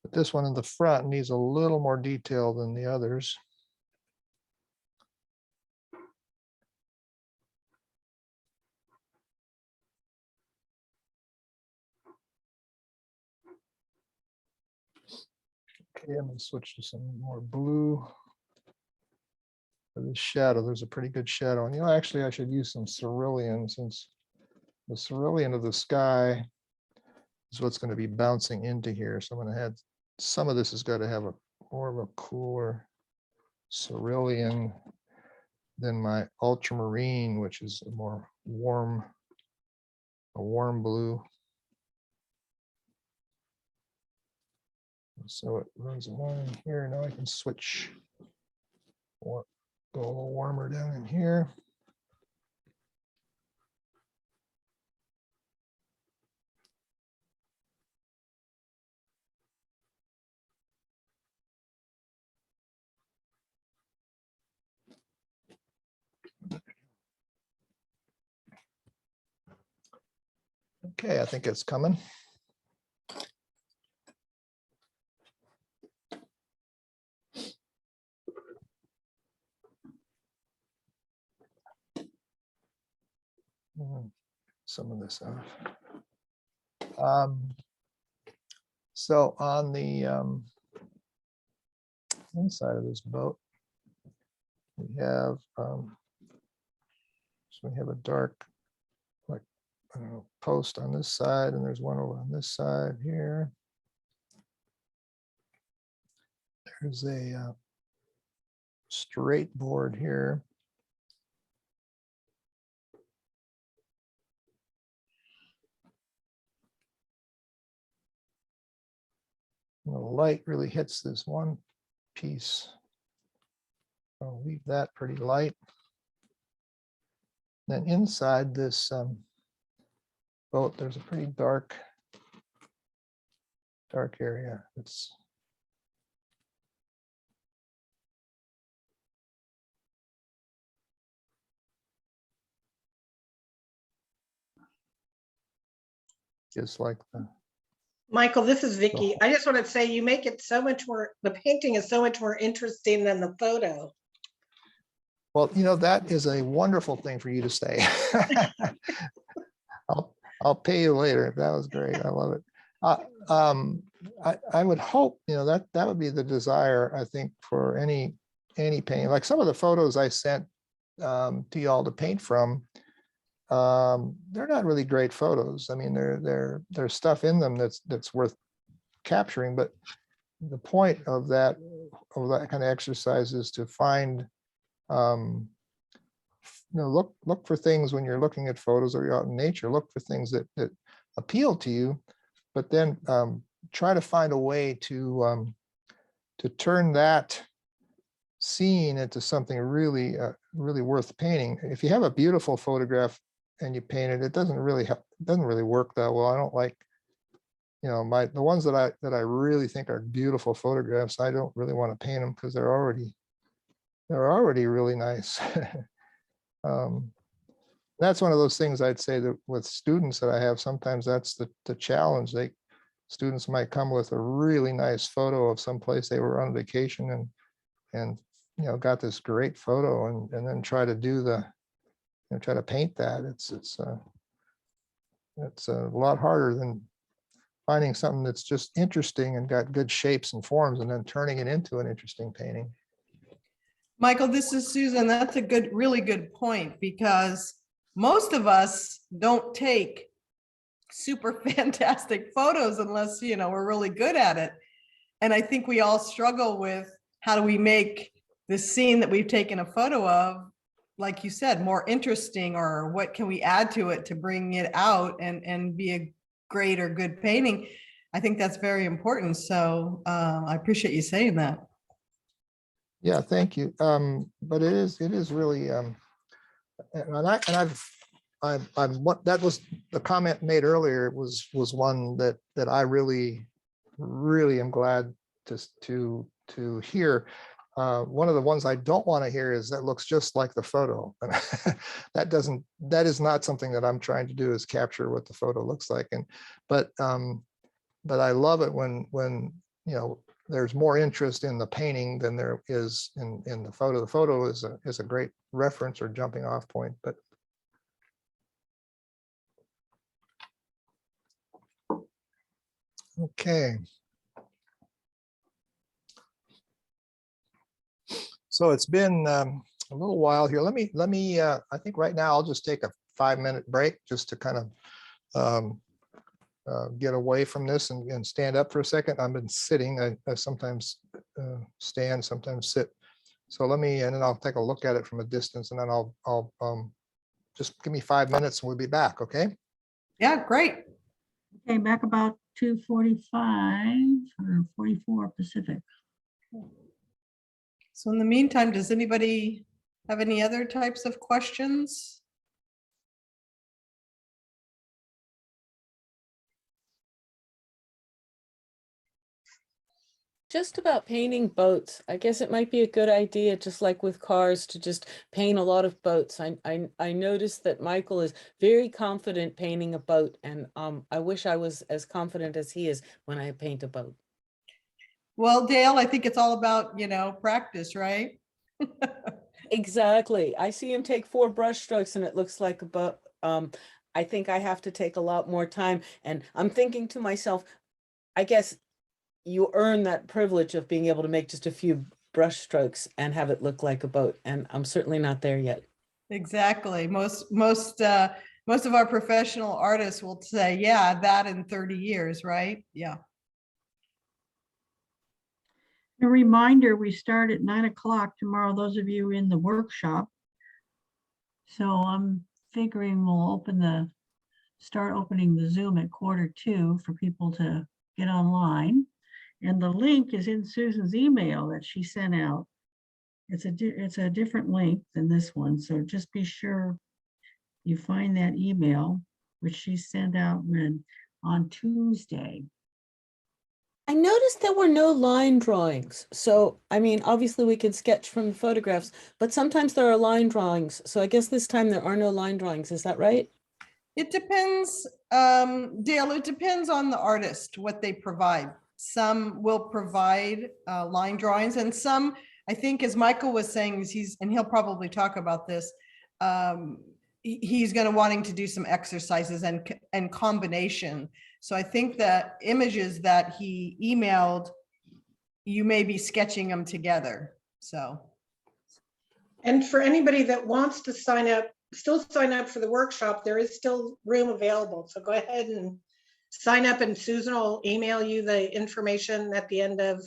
But this one in the front needs a little more detail than the others. Okay, I'm gonna switch to some more blue. For this shadow, there's a pretty good shadow. And actually I should use some cerulean, since the cerulean of the sky is what's going to be bouncing into here. So I'm going to have some of this has got to have a more of a cooler cerulean than my ultramarine, which is a more warm, blue. So it runs along here. Now I can switch or go a little warmer down in here. Okay, I think it's coming. Some of this off. So on the inside of this boat, we have a dark, like, I don't know, post on this side, and there's one over on this side here. There's a straight board here. And the light really hits this one piece. I'll leave that pretty light. Then inside this boat, there's a pretty dark area. It's just like Michael, this is Vicky. I just want to say you make it so much more, the painting is so much more interesting than the photo. well, that is a wonderful thing for you to say. I'll pay you later. That was great. I love it. I would hope, that would be the desire, I think, for any painting. Like some of the photos I sent to y'all to paint from, they're not really great photos. I mean, there's stuff in them that's worth capturing, but the point of that kind of exercise is to find, look for things when you're looking at photos or you're out in nature, look for things that appeal to you, but then try to find a way to turn that scene into something really, really worth painting. If you have a beautiful photograph and you paint it, it doesn't really work that well. I don't like, the ones that I really think are beautiful photographs, I don't really want to paint them because they're already really nice. That's one of those things I'd say that with students that I have, sometimes that's the challenge. Students might come with a really nice photo of some place they were on vacation and got this great photo and then try to try to paint that. It's a lot harder than finding something that's just interesting and got good shapes and forms and then turning it into an interesting painting. Michael, this is Susan. That's a really good point, because most of us don't take super fantastic photos unless, we're really good at it. And I think we all struggle with how do we make the scene that we've taken a photo of, like you said, more interesting, or what can we add to it to bring it out and be a great or good painting. I think that's very important. So I appreciate you saying that. Yeah, thank you. But it is really, that was the comment made earlier was one that I really am glad to hear. One of the ones I don't want to hear is that looks just like the photo. That is not something that I'm trying to do, is capture what the photo looks like. But I love it when there's more interest in the painting than there is in the photo. The photo is a great reference or jumping off point, but okay. So it's been a little while here. Let me. I think right now I'll just take a 5-minute break just to kind of get away from this and stand up for a second. I've been sitting. I sometimes stand, sometimes sit. So let me, and then I'll take a look at it from a distance, and then I'll just give me 5 minutes and we'll be back. Okay. Yeah, great. Okay, back about 2:45 or 44 Pacific. So in the meantime, does anybody have any other types of questions? Just about painting boats. I guess it might be a good idea, just like with cars, to just paint a lot of boats. I noticed that Michael is very confident painting a boat, and I wish I was as confident as he is when I paint a boat. Well, Dale, I think it's all about, practice, right? Exactly. I see him take 4 brush strokes and it looks like a boat. I think I have to take a lot more time, and I'm thinking to myself, I guess you earn that privilege of being able to make just a few brush strokes and have it look like a boat. And I'm certainly not there yet. Exactly. Most of our professional artists will say, yeah, that in 30 years, right? Yeah. A reminder, we start at 9 o'clock tomorrow, those of you in the workshop. So I'm figuring we'll start opening the Zoom at 1:45 for people to get online. And the link is in Susan's email that she sent out. It's a different link than this one. So just be sure you find that email, which she sent out on Tuesday. I noticed there were no line drawings. So, I mean, obviously we can sketch from the photographs, but sometimes there are line drawings. So I guess this time there are no line drawings. Is that right? It depends, Dale, it depends on the artist, what they provide. Some will provide line drawings, and some, I think, as Michael was saying, and he'll probably talk about this, he's going to wanting to do some exercises and combination. So I think that images that he emailed, you may be sketching them together. So. And for anybody that wants to still sign up for the workshop, there is still room available. So go ahead and sign up, and Susan will email you the information at the end of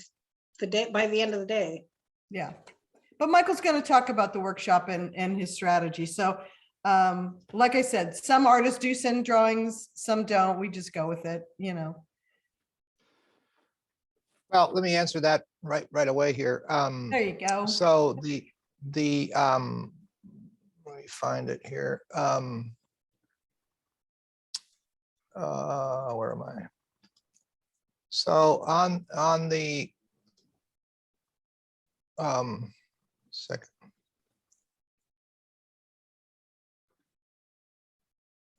the day, by the end of the day. Yeah. But Michael's going to talk about the workshop and his strategy. So like I said, some artists do send drawings, some don't. We just go with it, Well, let me answer that right away here. There you go. So the let me find it here. Where am I? So on the second.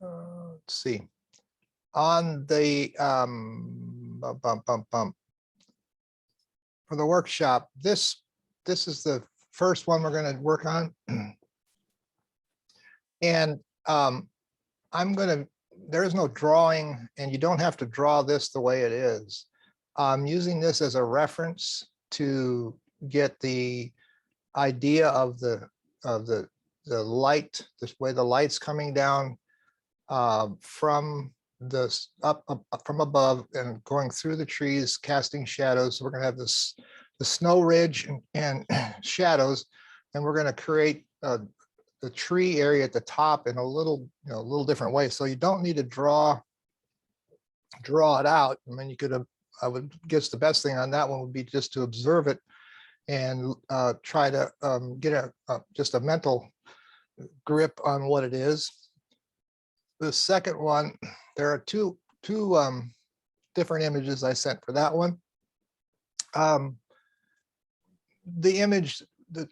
Let's see. On the for the workshop, this is the first one we're going to work on. And there is no drawing, and you don't have to draw this the way it is. I'm using this as a reference to get the idea of the light, this way the light's coming down from from above and going through the trees, casting shadows. So we're going to have the snow ridge and shadows, and we're going to create the tree area at the top in a little different way. So you don't need to draw it out. I mean, I would guess the best thing on that one would be just to observe it and try to get just a mental grip on what it is. The second one, there are two different images I sent for that one. The image,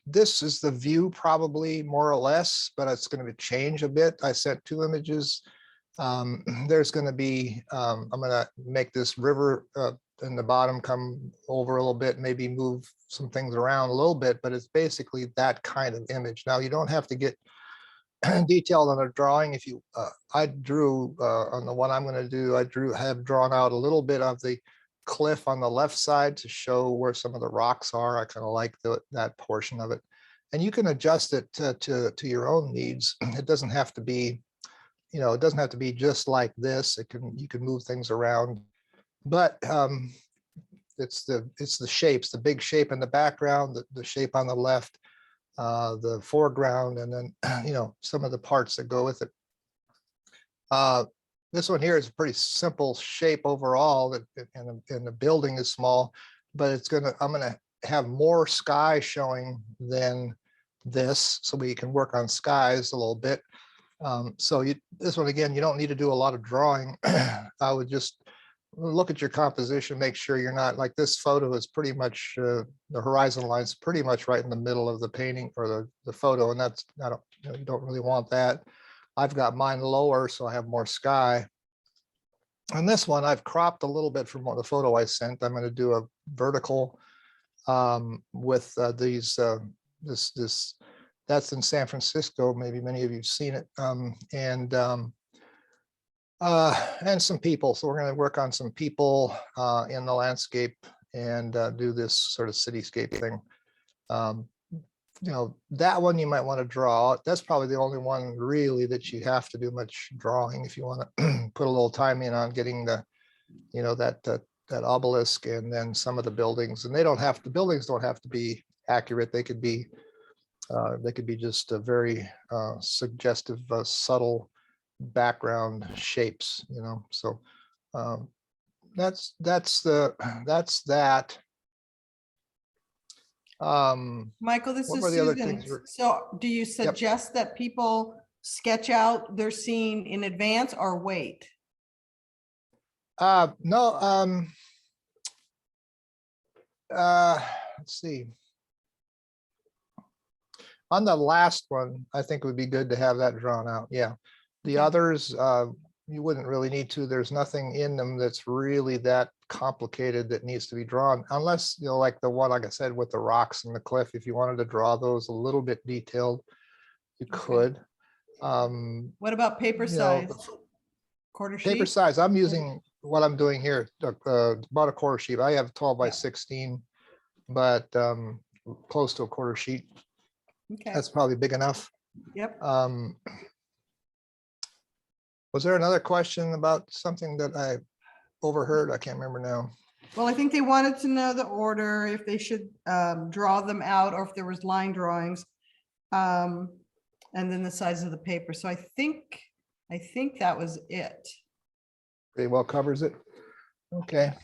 this is the view probably more or less, but it's going to change a bit. I sent 2 images. There's going to be, I'm going to make this river in the bottom come over a little bit, maybe move some things around a little bit, but it's basically that kind of image. Now you don't have to get detailed on a drawing. If you, I drew on the one I'm going to do, have drawn out a little bit of the cliff on the left side to show where some of the rocks are. I kind of like that portion of it, and you can adjust it to your own needs. It doesn't have to be, you know, it doesn't have to be just like this. You can move things around, but it's the shapes, the big shape in the background, the shape on the left, the foreground, and then you know, some of the parts that go with it. This one here is a pretty simple shape overall, and the building is small, but I'm gonna have more sky showing than this, so we can work on skies a little bit. So this one, again, you don't need to do a lot of drawing. I would just look at your composition, make sure you're not, like this photo is pretty much, the horizon line's pretty much right in the middle of the painting or the photo, and that's, you don't really want that. I've got mine lower, so I have more sky. On this one, I've cropped a little bit from the photo I sent. I'm going to do a vertical with these, that's in San Francisco. Maybe many of you have seen it. And some people. So we're going to work on some people in the landscape and do this sort of cityscape thing. You know, that one you might want to draw. That's probably the only one really that you have to do much drawing if you want to put a little time in on getting the, you know, that obelisk and then some of the buildings. And the buildings don't have to be accurate. They could be just a very suggestive, subtle background shapes, you know. So that's that. Michael, this What is were the other Susan. things? So do you suggest that people sketch out their scene in advance or wait? No. Let's see. On the last one, I think it would be good to have that drawn out. Yeah. The Okay. others, you wouldn't really need to. There's nothing in them that's really that complicated that needs to be drawn, unless, you know, like the one, like I said, with the rocks and the cliff, if you wanted to draw those a little bit detailed, you Okay. could. What about paper you know, size? Quarter paper sheet? size, I'm using what I'm doing here, about a quarter sheet. I have 12 by Yeah. 16, but close to a quarter sheet. Okay. That's probably big enough. Yep. Was there another question about something that I overheard? I can't remember now. Well, I think they wanted to know the order, if they should draw them out or if there was line drawings. And then the size of the paper. So I think that was it. Pretty well covers it. Okay.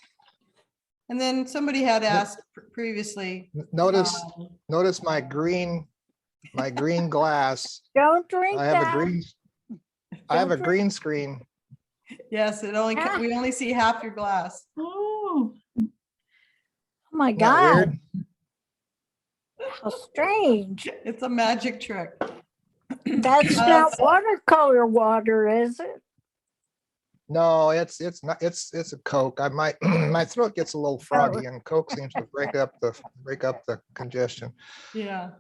And then somebody had asked previously. Notice um, my green glass. Don't drink I have that. a green screen. Yes, we only see half your glass. Oh, Oh my Isn't that weird? God, how strange. It's a magic trick. That's not watercolor water, is it? No, it's not. It's a Coke. My throat gets a little froggy, and Coke seems to break up the congestion. Yeah.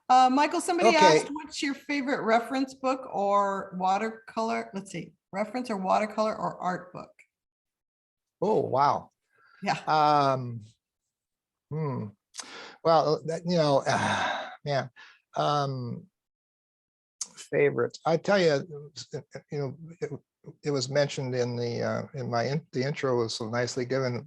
Michael, somebody Okay. asked, what's your favorite reference book or watercolor? Let's see, reference or watercolor or art book? Oh, wow. Yeah. Well, you know, yeah. Favorites. I tell you, you know, it was mentioned in the intro was so nicely given,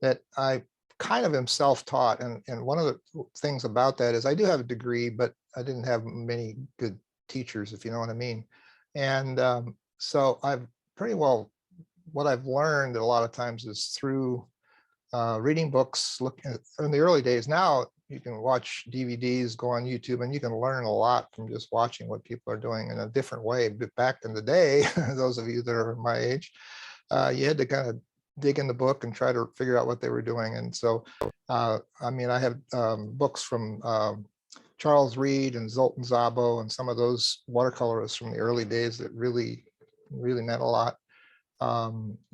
that I kind of am self-taught, and one of the things about that is I do have a degree, but I didn't have many good teachers, if you know what I mean. And so I've pretty well, what I've learned a lot of times is through reading books. Look, in the early days, now you can watch DVDs, go on YouTube, and you can learn a lot from just watching what people are doing in a different way. But back in the day, those of you that are my age, you had to kind of dig in the book and try to figure out what they were doing. And so, I mean, I have books from Charles Reed and Zoltan Szabo and some of those watercolorists from the early days that really meant a lot.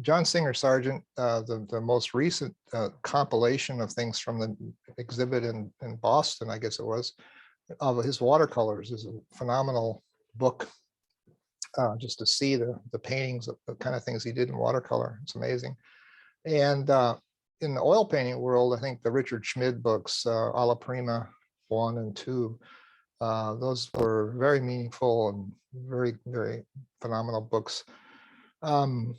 John Singer Sargent, the most recent compilation of things from the exhibit in Boston, I guess it was, of his watercolors is a phenomenal book. Just to see the paintings of the kind of things he did in watercolor. It's amazing. And in the oil painting world, I think the Richard Schmid books, Alla Prima 1 and 2, those were very meaningful and very, very phenomenal books. And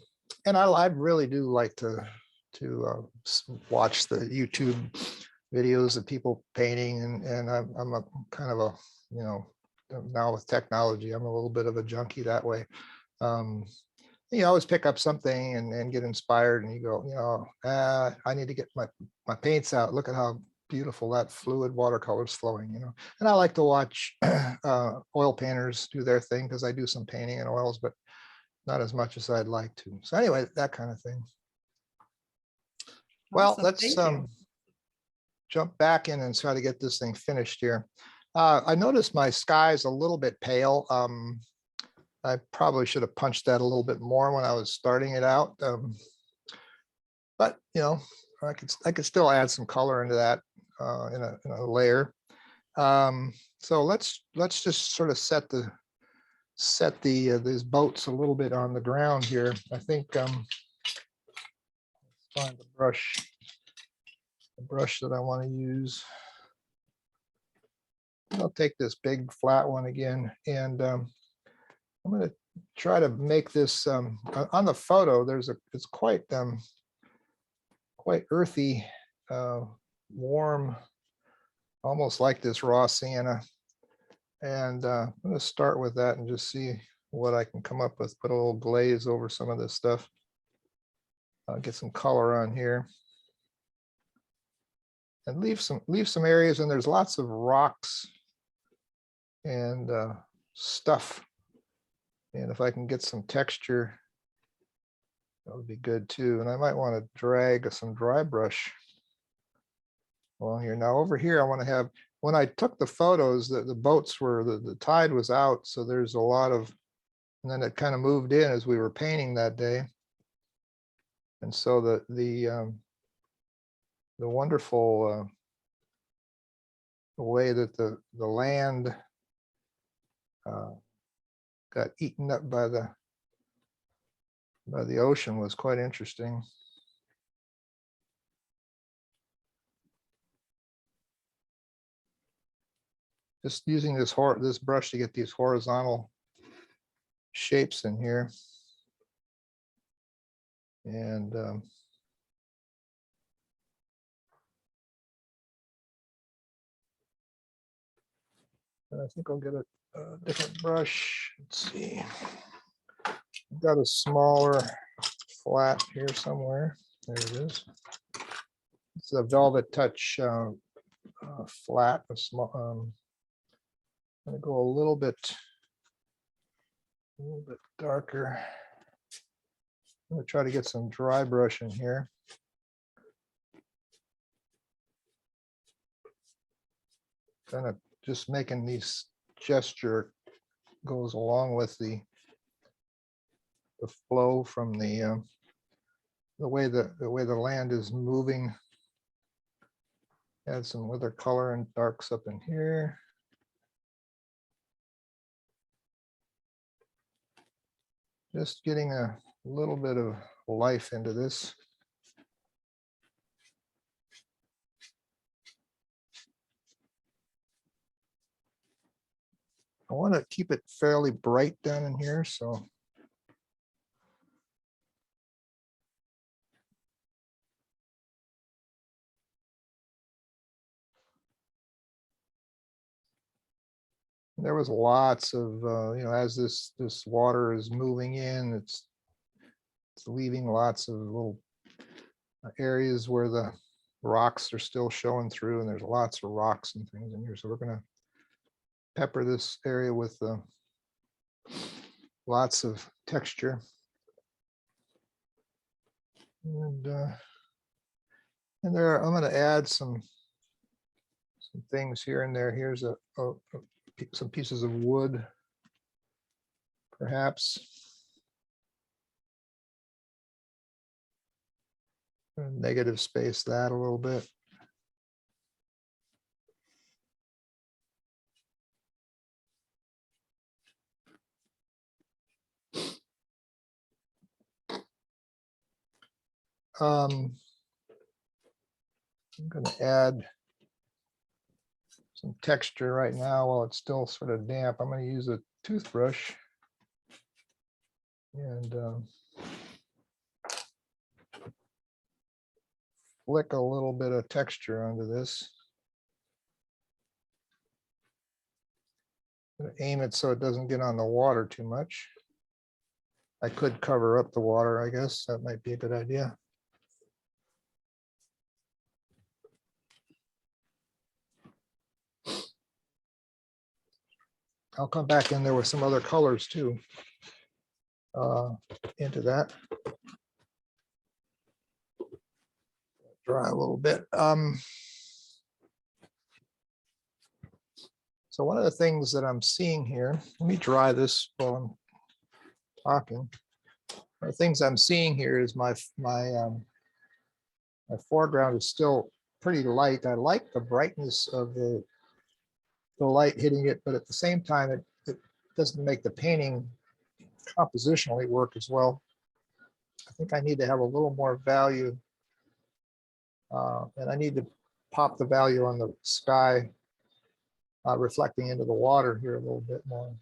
I really do like to watch the YouTube videos of people painting, and I'm a kind of a, you know, now with technology, I'm a little bit of a junkie that way. You always pick up something and get inspired, and you go, you know, I need to get my paints out. Look at how beautiful that fluid watercolor is flowing, you know. And I like to watch oil painters do their thing, because I do some painting in oils, but not as much as I'd like to. So anyway, that kind of thing. Well, Awesome, let's thank you. jump back in and try to get this thing finished here. I noticed my sky is a little bit pale. I probably should have punched that a little bit more when I was starting it out. But you know, I could still add some color into that in a layer. So let's just sort of set these boats a little bit on the ground here. I think let's find the brush that I want to use. I'll take this big flat one again, and I'm going to try to make this on the photo. It's quite earthy, warm, almost like this raw sienna. And I'm going to start with that and just see what I can come up with. Put a little glaze over some of this stuff. Get some color on here. And leave some areas, and there's lots of rocks and stuff. And if I can get some texture, that would be good too. And I might want to drag some dry brush along here. Now over here, I want to have, when I took the photos, the boats were, the tide was out. So there's a lot of, and then it kind of moved in as we were painting that day. And so the wonderful the way that the land got eaten up by the ocean was quite interesting. Just using this brush to get these horizontal shapes in here. And I think I'll get a different brush. Let's see. I've got a smaller flat here somewhere. There it is. It's a Velvet Touch flat. A small. I'm going to go a little bit darker. I'm going to try to get some dry brush in here. Kind of just making these gesture goes along with the flow from the way the land is moving. Add some other color and darks up in here. Just getting a little bit of life into this. I want to keep it fairly bright down in here, so there was lots of you know, as this water is moving in, it's leaving lots of little areas where the rocks are still showing through, and there's lots of rocks and things in here. So we're going to pepper this area with lots of texture. And there, I'm going to add some things here and there. Here's some pieces of wood, perhaps. Negative space that a little bit. I'm going to add some texture right now while it's still sort of damp. I'm going to use a toothbrush and flick a little bit of texture onto this. I'm going to aim it so it doesn't get on the water too much. I could cover up the water, I guess. That might be a good idea. I'll come back in there with some other colors too, into that. Dry a little bit. So one of the things that I'm seeing here, let me dry this while I'm talking. One of the things I'm seeing here is my foreground is still pretty light. I like the brightness of the light hitting it, but at the same time, it doesn't make the painting compositionally work as well. I think I need to have a little more value, and I need to pop the value on the sky reflecting into the water here a little bit more.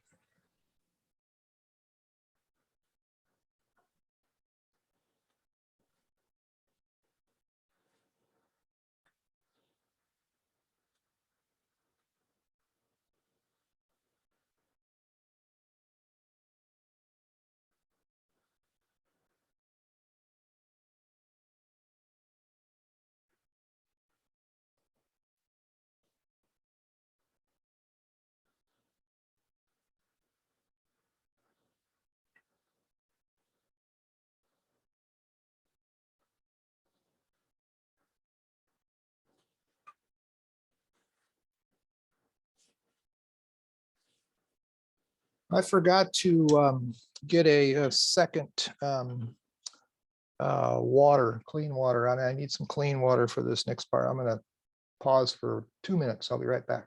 I forgot to get a second clean water. I need some clean water for this next part. I'm going to pause for 2 minutes. I'll be right back.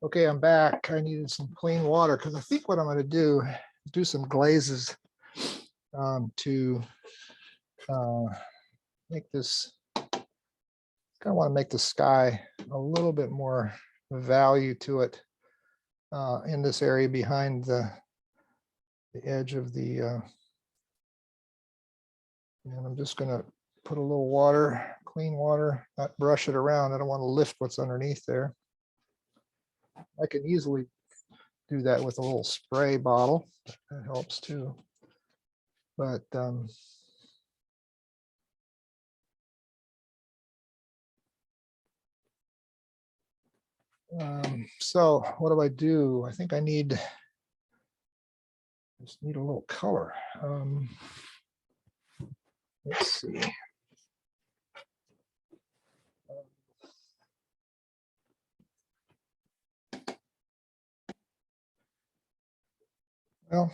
Okay, I'm back. I needed some clean water because I think what I'm going to do is do some glazes to make this, I kind of want to make the sky a little bit more value to it in this area behind the edge of the, and I'm just going to put a little water, clean water, not brush it around. I don't want to lift what's underneath there. I can easily do that with a little spray bottle. That helps too. But so what do I do? I think I just need a little color. Let's see. Well,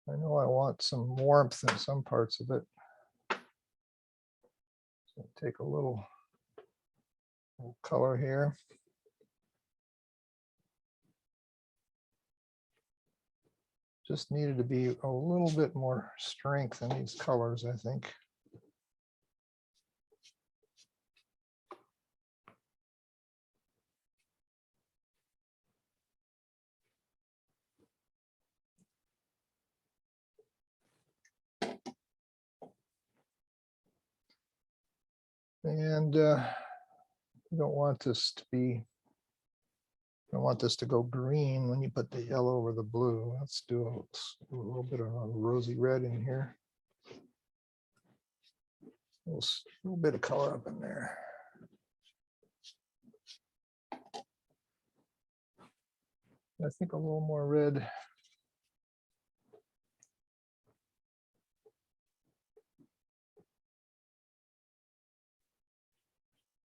I know I want some warmth in some parts of it. So take a little color here. Just needed to be a little bit more strength in these colors, I think. And you don't want this to be, don't want this to go green when you put the yellow over the blue. Let's do a little bit of a rosy red in here. Little bit of color up in there. I think a little more red.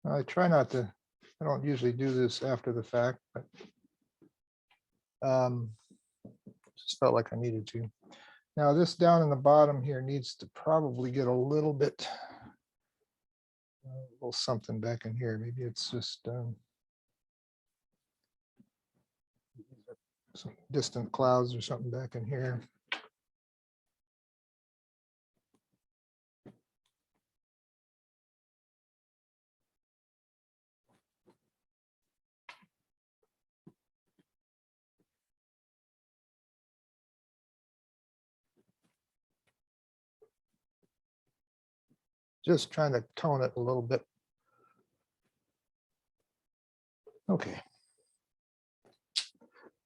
I try not to, I don't usually do this after the fact, but just felt like I needed to. Now this down in the bottom here needs to probably get a little bit, a little something back in here. Maybe it's just some distant clouds or something back in here. Just trying to tone it a little bit. Okay.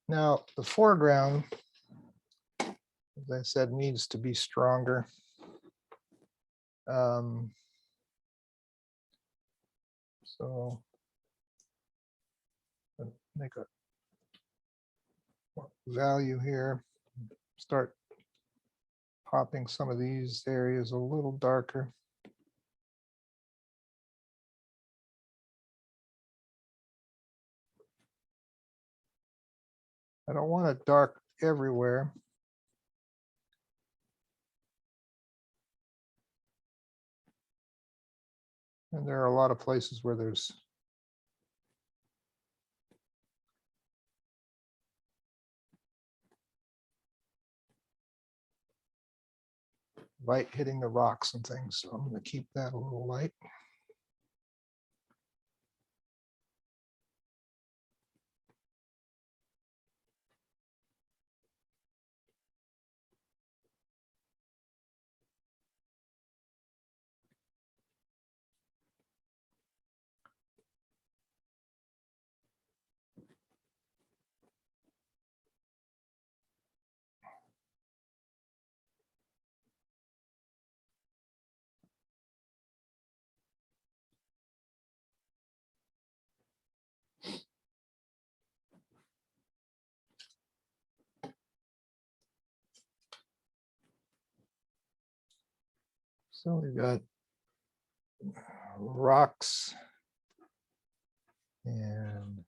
Now the foreground, as I said, needs to be stronger. So make a value here, start popping some of these areas a little darker. I don't want it dark everywhere. And there are a lot of places where there's light hitting the rocks and things. So I'm going to keep that a little light. So we've got rocks and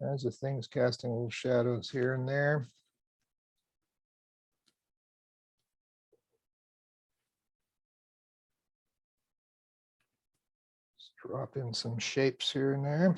kinds of things casting little shadows here and there. Just drop in some shapes here and there.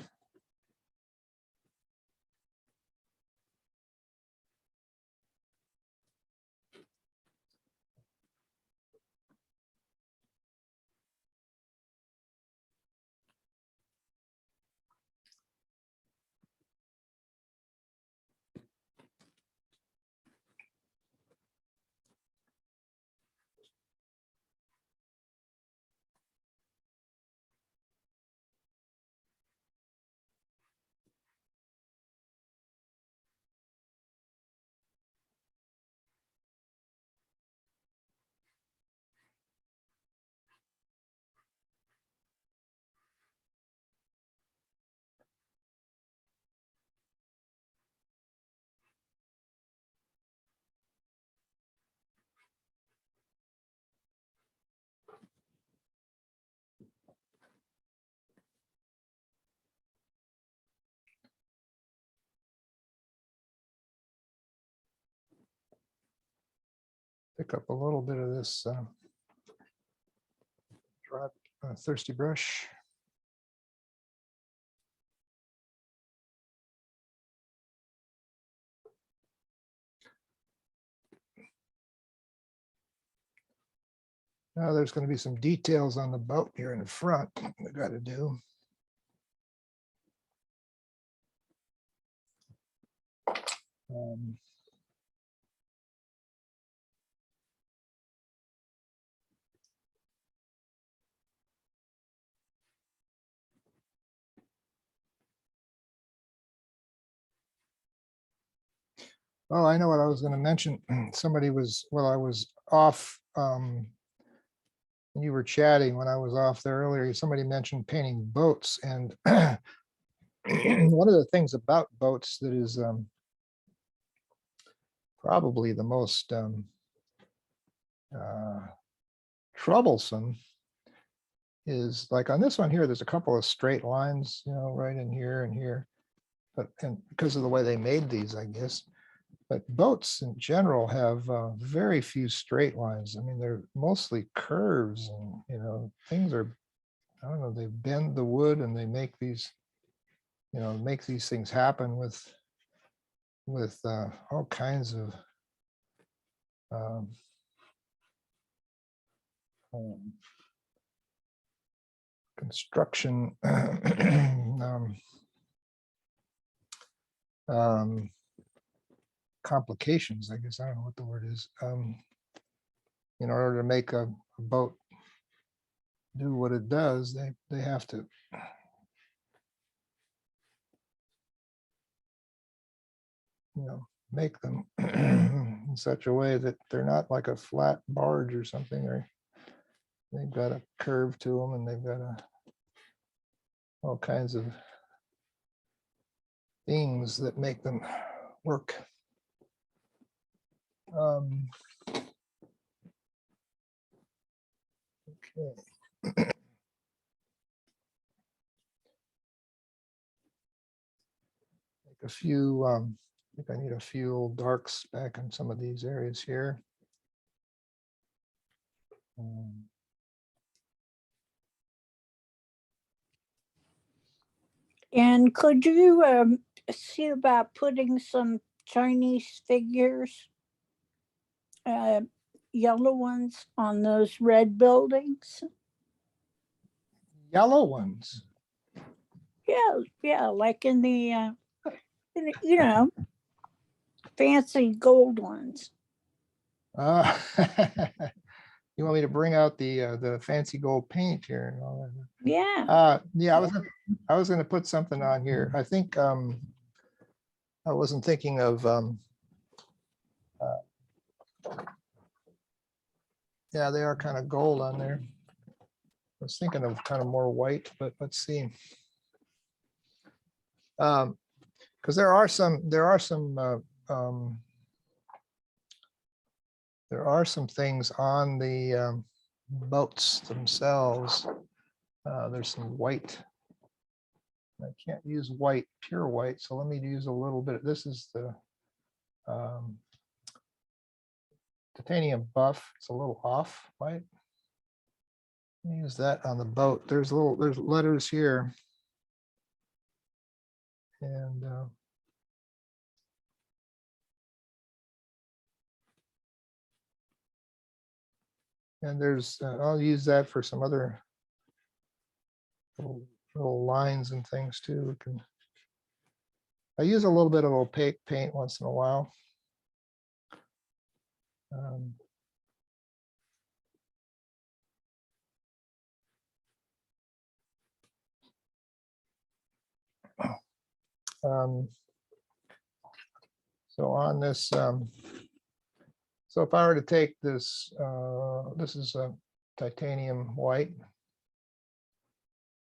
Pick up a little bit of this thirsty brush. Now there's going to be some details on the boat here in the front we got to do. Um, Oh, I know what I was going to mention. Somebody was, well, I was off. You were chatting when I was off there earlier. Somebody mentioned painting boats, and one of the things about boats that is probably the most troublesome is like on this one here, there's a couple of straight lines, you know, right in here and here. But and because of the way they made these, I guess. But boats in general have very few straight lines. I mean, they're mostly curves, and you know, things are, I don't know, they bend the wood and they make these, you know, make these things happen with all kinds of um, construction complications, I guess. I don't know what the word is. In order to make a boat do what it does, they have to make them in such a way that they're not like a flat barge or something, or they've got a curve to them, and they've got all kinds of things that make them work. Okay. Make a few, I think I need a few darks back in some of these areas here. And could you see about putting some Chinese figures, yellow ones, on those red buildings? Yellow ones. Yeah, like in the, you know, fancy gold ones. You want me to bring out the fancy gold paint here and all that? Yeah. Yeah, I was going to put something on here. I think I wasn't thinking of yeah, they are kind of gold on there. I was thinking of kind of more white, but let's see. Because there are some things on the boats themselves. There's some white. I can't use white, pure white, so let me use a little bit. This is the titanium buff. It's a little off white. Use that on the boat. There's letters here, and there's I'll use that for some other little lines and things too. I use a little bit of opaque paint once in a while. So on this, so if I were to take this, this is a titanium white.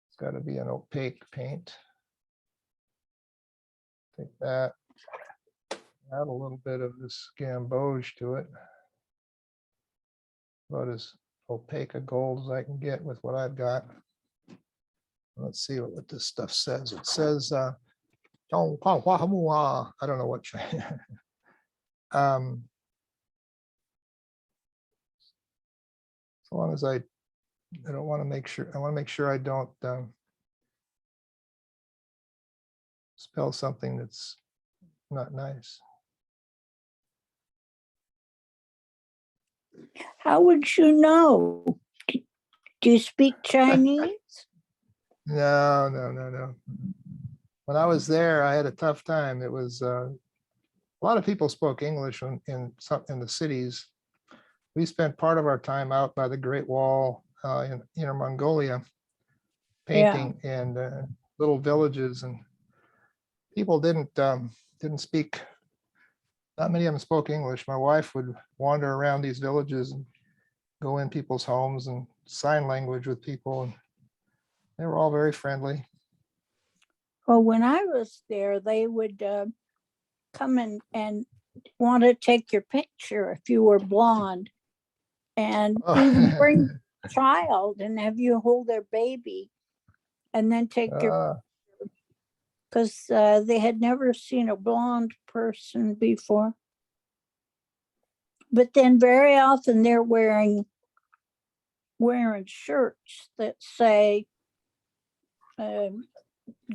It's got to be an opaque paint. Take that, add a little bit of this gamboge to it. About as opaque a gold as I can get with what I've got. Let's see what this stuff says. It says, I don't know what. So long as I don't want to make sure, I want to make sure I don't spell something that's not nice. How would you know? Do you speak Chinese? No. When I was there, I had a tough time. It was a lot of people spoke English in the cities. We spent part of our time out by the Great Wall in Inner Mongolia, painting and little villages, and people didn't speak. Not many of them spoke English. My wife would wander around these villages and go in people's homes and sign language with people, and they were all very friendly. Well, when I was there, they would come in and want to take your picture if you were blonde, and even bring a child and have you hold their baby and then take your, because they had never seen a blonde person before. But then very often they're wearing shirts that say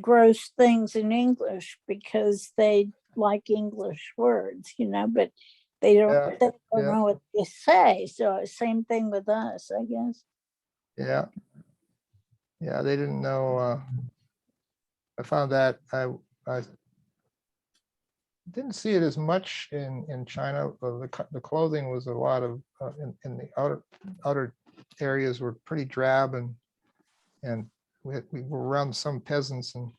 gross things in English because they like English words, but they don't know what they say. So same thing with us, I guess. Yeah, they didn't know. I found that I didn't see it as much in China. The clothing was a lot of in the outer areas were pretty drab, and we were around some peasants and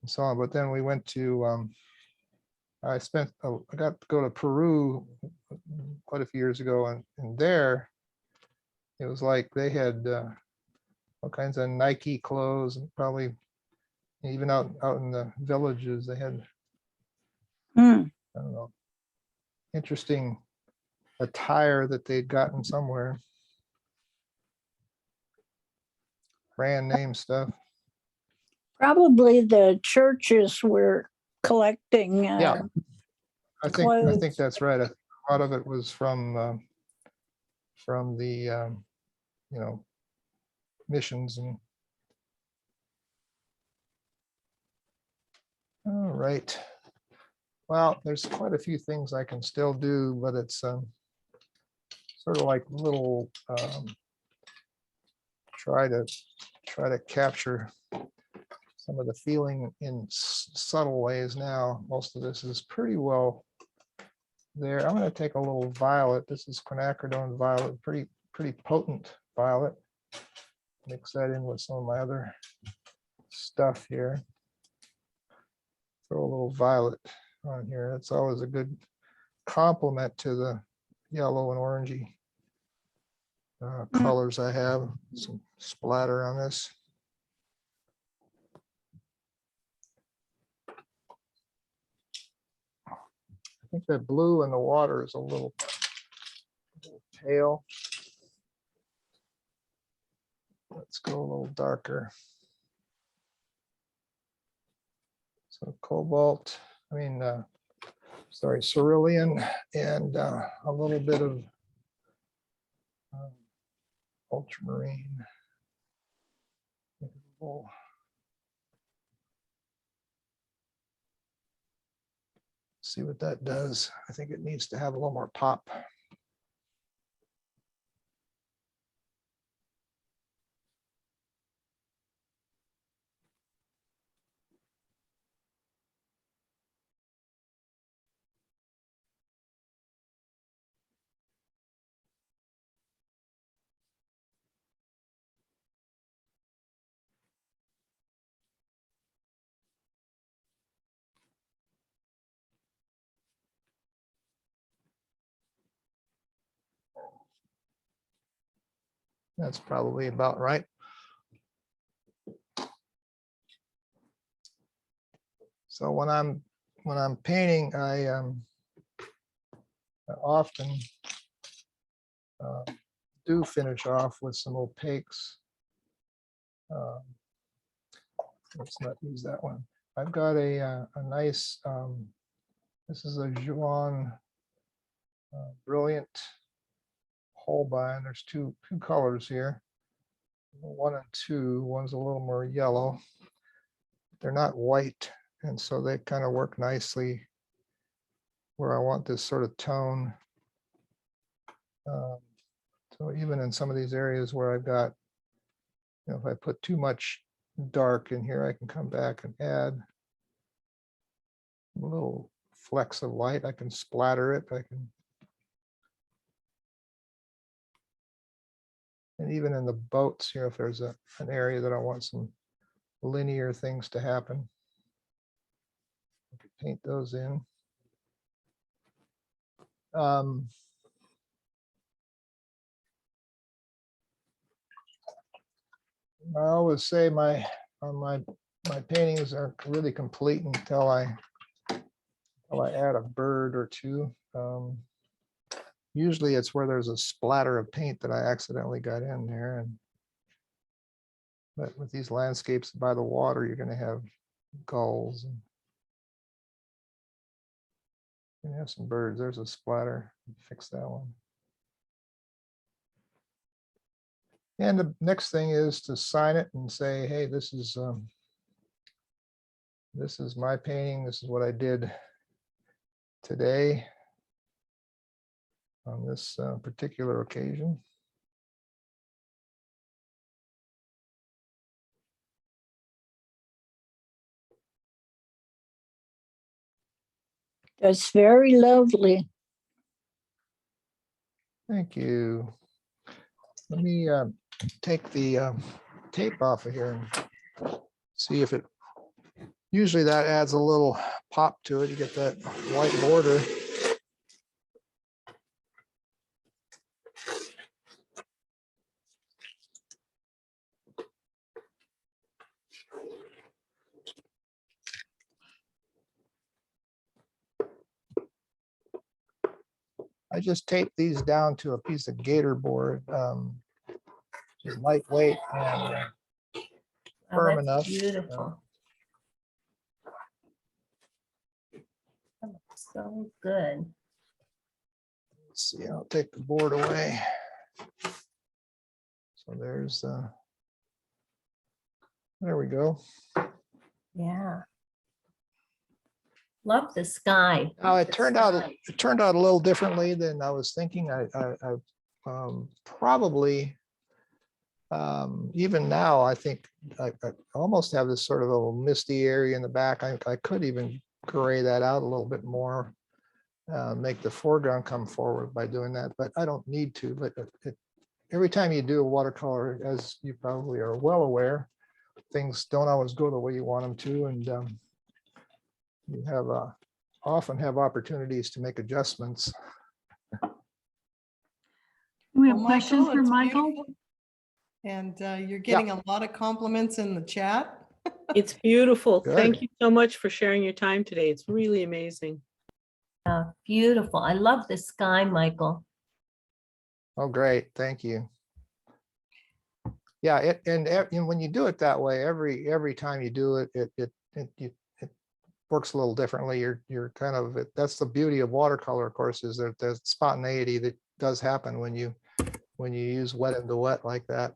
so on. But then we went to I got to go to Peru quite a few years ago, and there it was like they had all kinds of Nike clothes, and probably even out in the villages they had I don't know, interesting attire that they'd gotten somewhere. Brand name stuff. Probably the churches were collecting Yeah, I clothes. think that's right. A lot of it was from the missions. And all right, well, there's quite a few things I can still do, but it's sort of like little try to capture some of the feeling in subtle ways. Now most of this is pretty well there. I'm going to take a little violet. This is quinacridone violet, pretty potent violet. Mix that in with some of my other stuff here. Throw a little violet on here. That's always a good complement to the yellow and orangey colors I have. Some splatter on this. I think that blue in the water is a little pale. Let's go a little darker. So cobalt, cerulean, and a little bit of ultramarine. See what that does. I think it needs to have a little more pop. That's probably about right. So when I'm painting, I often do finish off with some opaques. Let's not use that one. I've got a nice. This is a Juan Brilliant Holbein. There's two colors here, 1 and 2. One's a little more yellow. They're not white, and so they kind of work nicely where I want this sort of tone. So even in some of these areas where I've got, if I put too much dark in here, I can come back and add a little flecks of light. I can splatter it. And even in the boats here, if there's an area that I want some linear things to happen, I can paint those in. I always say my paintings aren't really complete until I add a bird or two. Usually it's where there's a splatter of paint that I accidentally got in there. But with these landscapes by the water, you're going to have gulls and you have some birds. There's a splatter. Fix that one. And the next thing is to sign it and say, hey, this is my painting. This is what I did today on this particular occasion. That's very lovely. Thank you. Let me take the tape off of here and see if it, usually that adds a little pop to it. You get that white border. I just taped these down to a piece of gator board, just lightweight and firm enough. Beautiful. That looks so good. Let's see, I'll take the board away. So there's, there we go. Yeah. Love the sky. Now it The turned out sky. a little differently than I was thinking. I probably even now I think I almost have this sort of a little misty area in the back. I could even gray that out a little bit more, make the foreground come forward by doing that, but I don't need to. But every time you do a watercolor, as you probably are well aware, things don't always go the way you want them to, and you have often have opportunities to make adjustments. We have Well, questions for it's Michael. beautiful. And you're getting a lot of compliments in the chat. It's beautiful. Good. Thank you so much for sharing your time today. It's really amazing. Beautiful. I love the sky, Michael. Oh, great. Thank you. Yeah, and when you do it that way, every time you do it, it works a little differently. You're kind of, that's the beauty of watercolor, of course, is that there's spontaneity that does happen when you use wet into wet like that.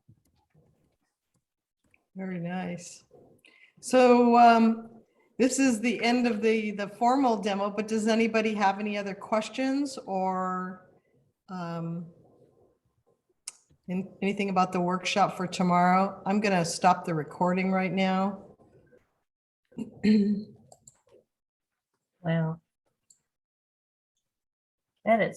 Very nice. So this is the end of the formal demo, but does anybody have any other questions or anything about the workshop for tomorrow? I'm going to stop the recording right now. Wow. That is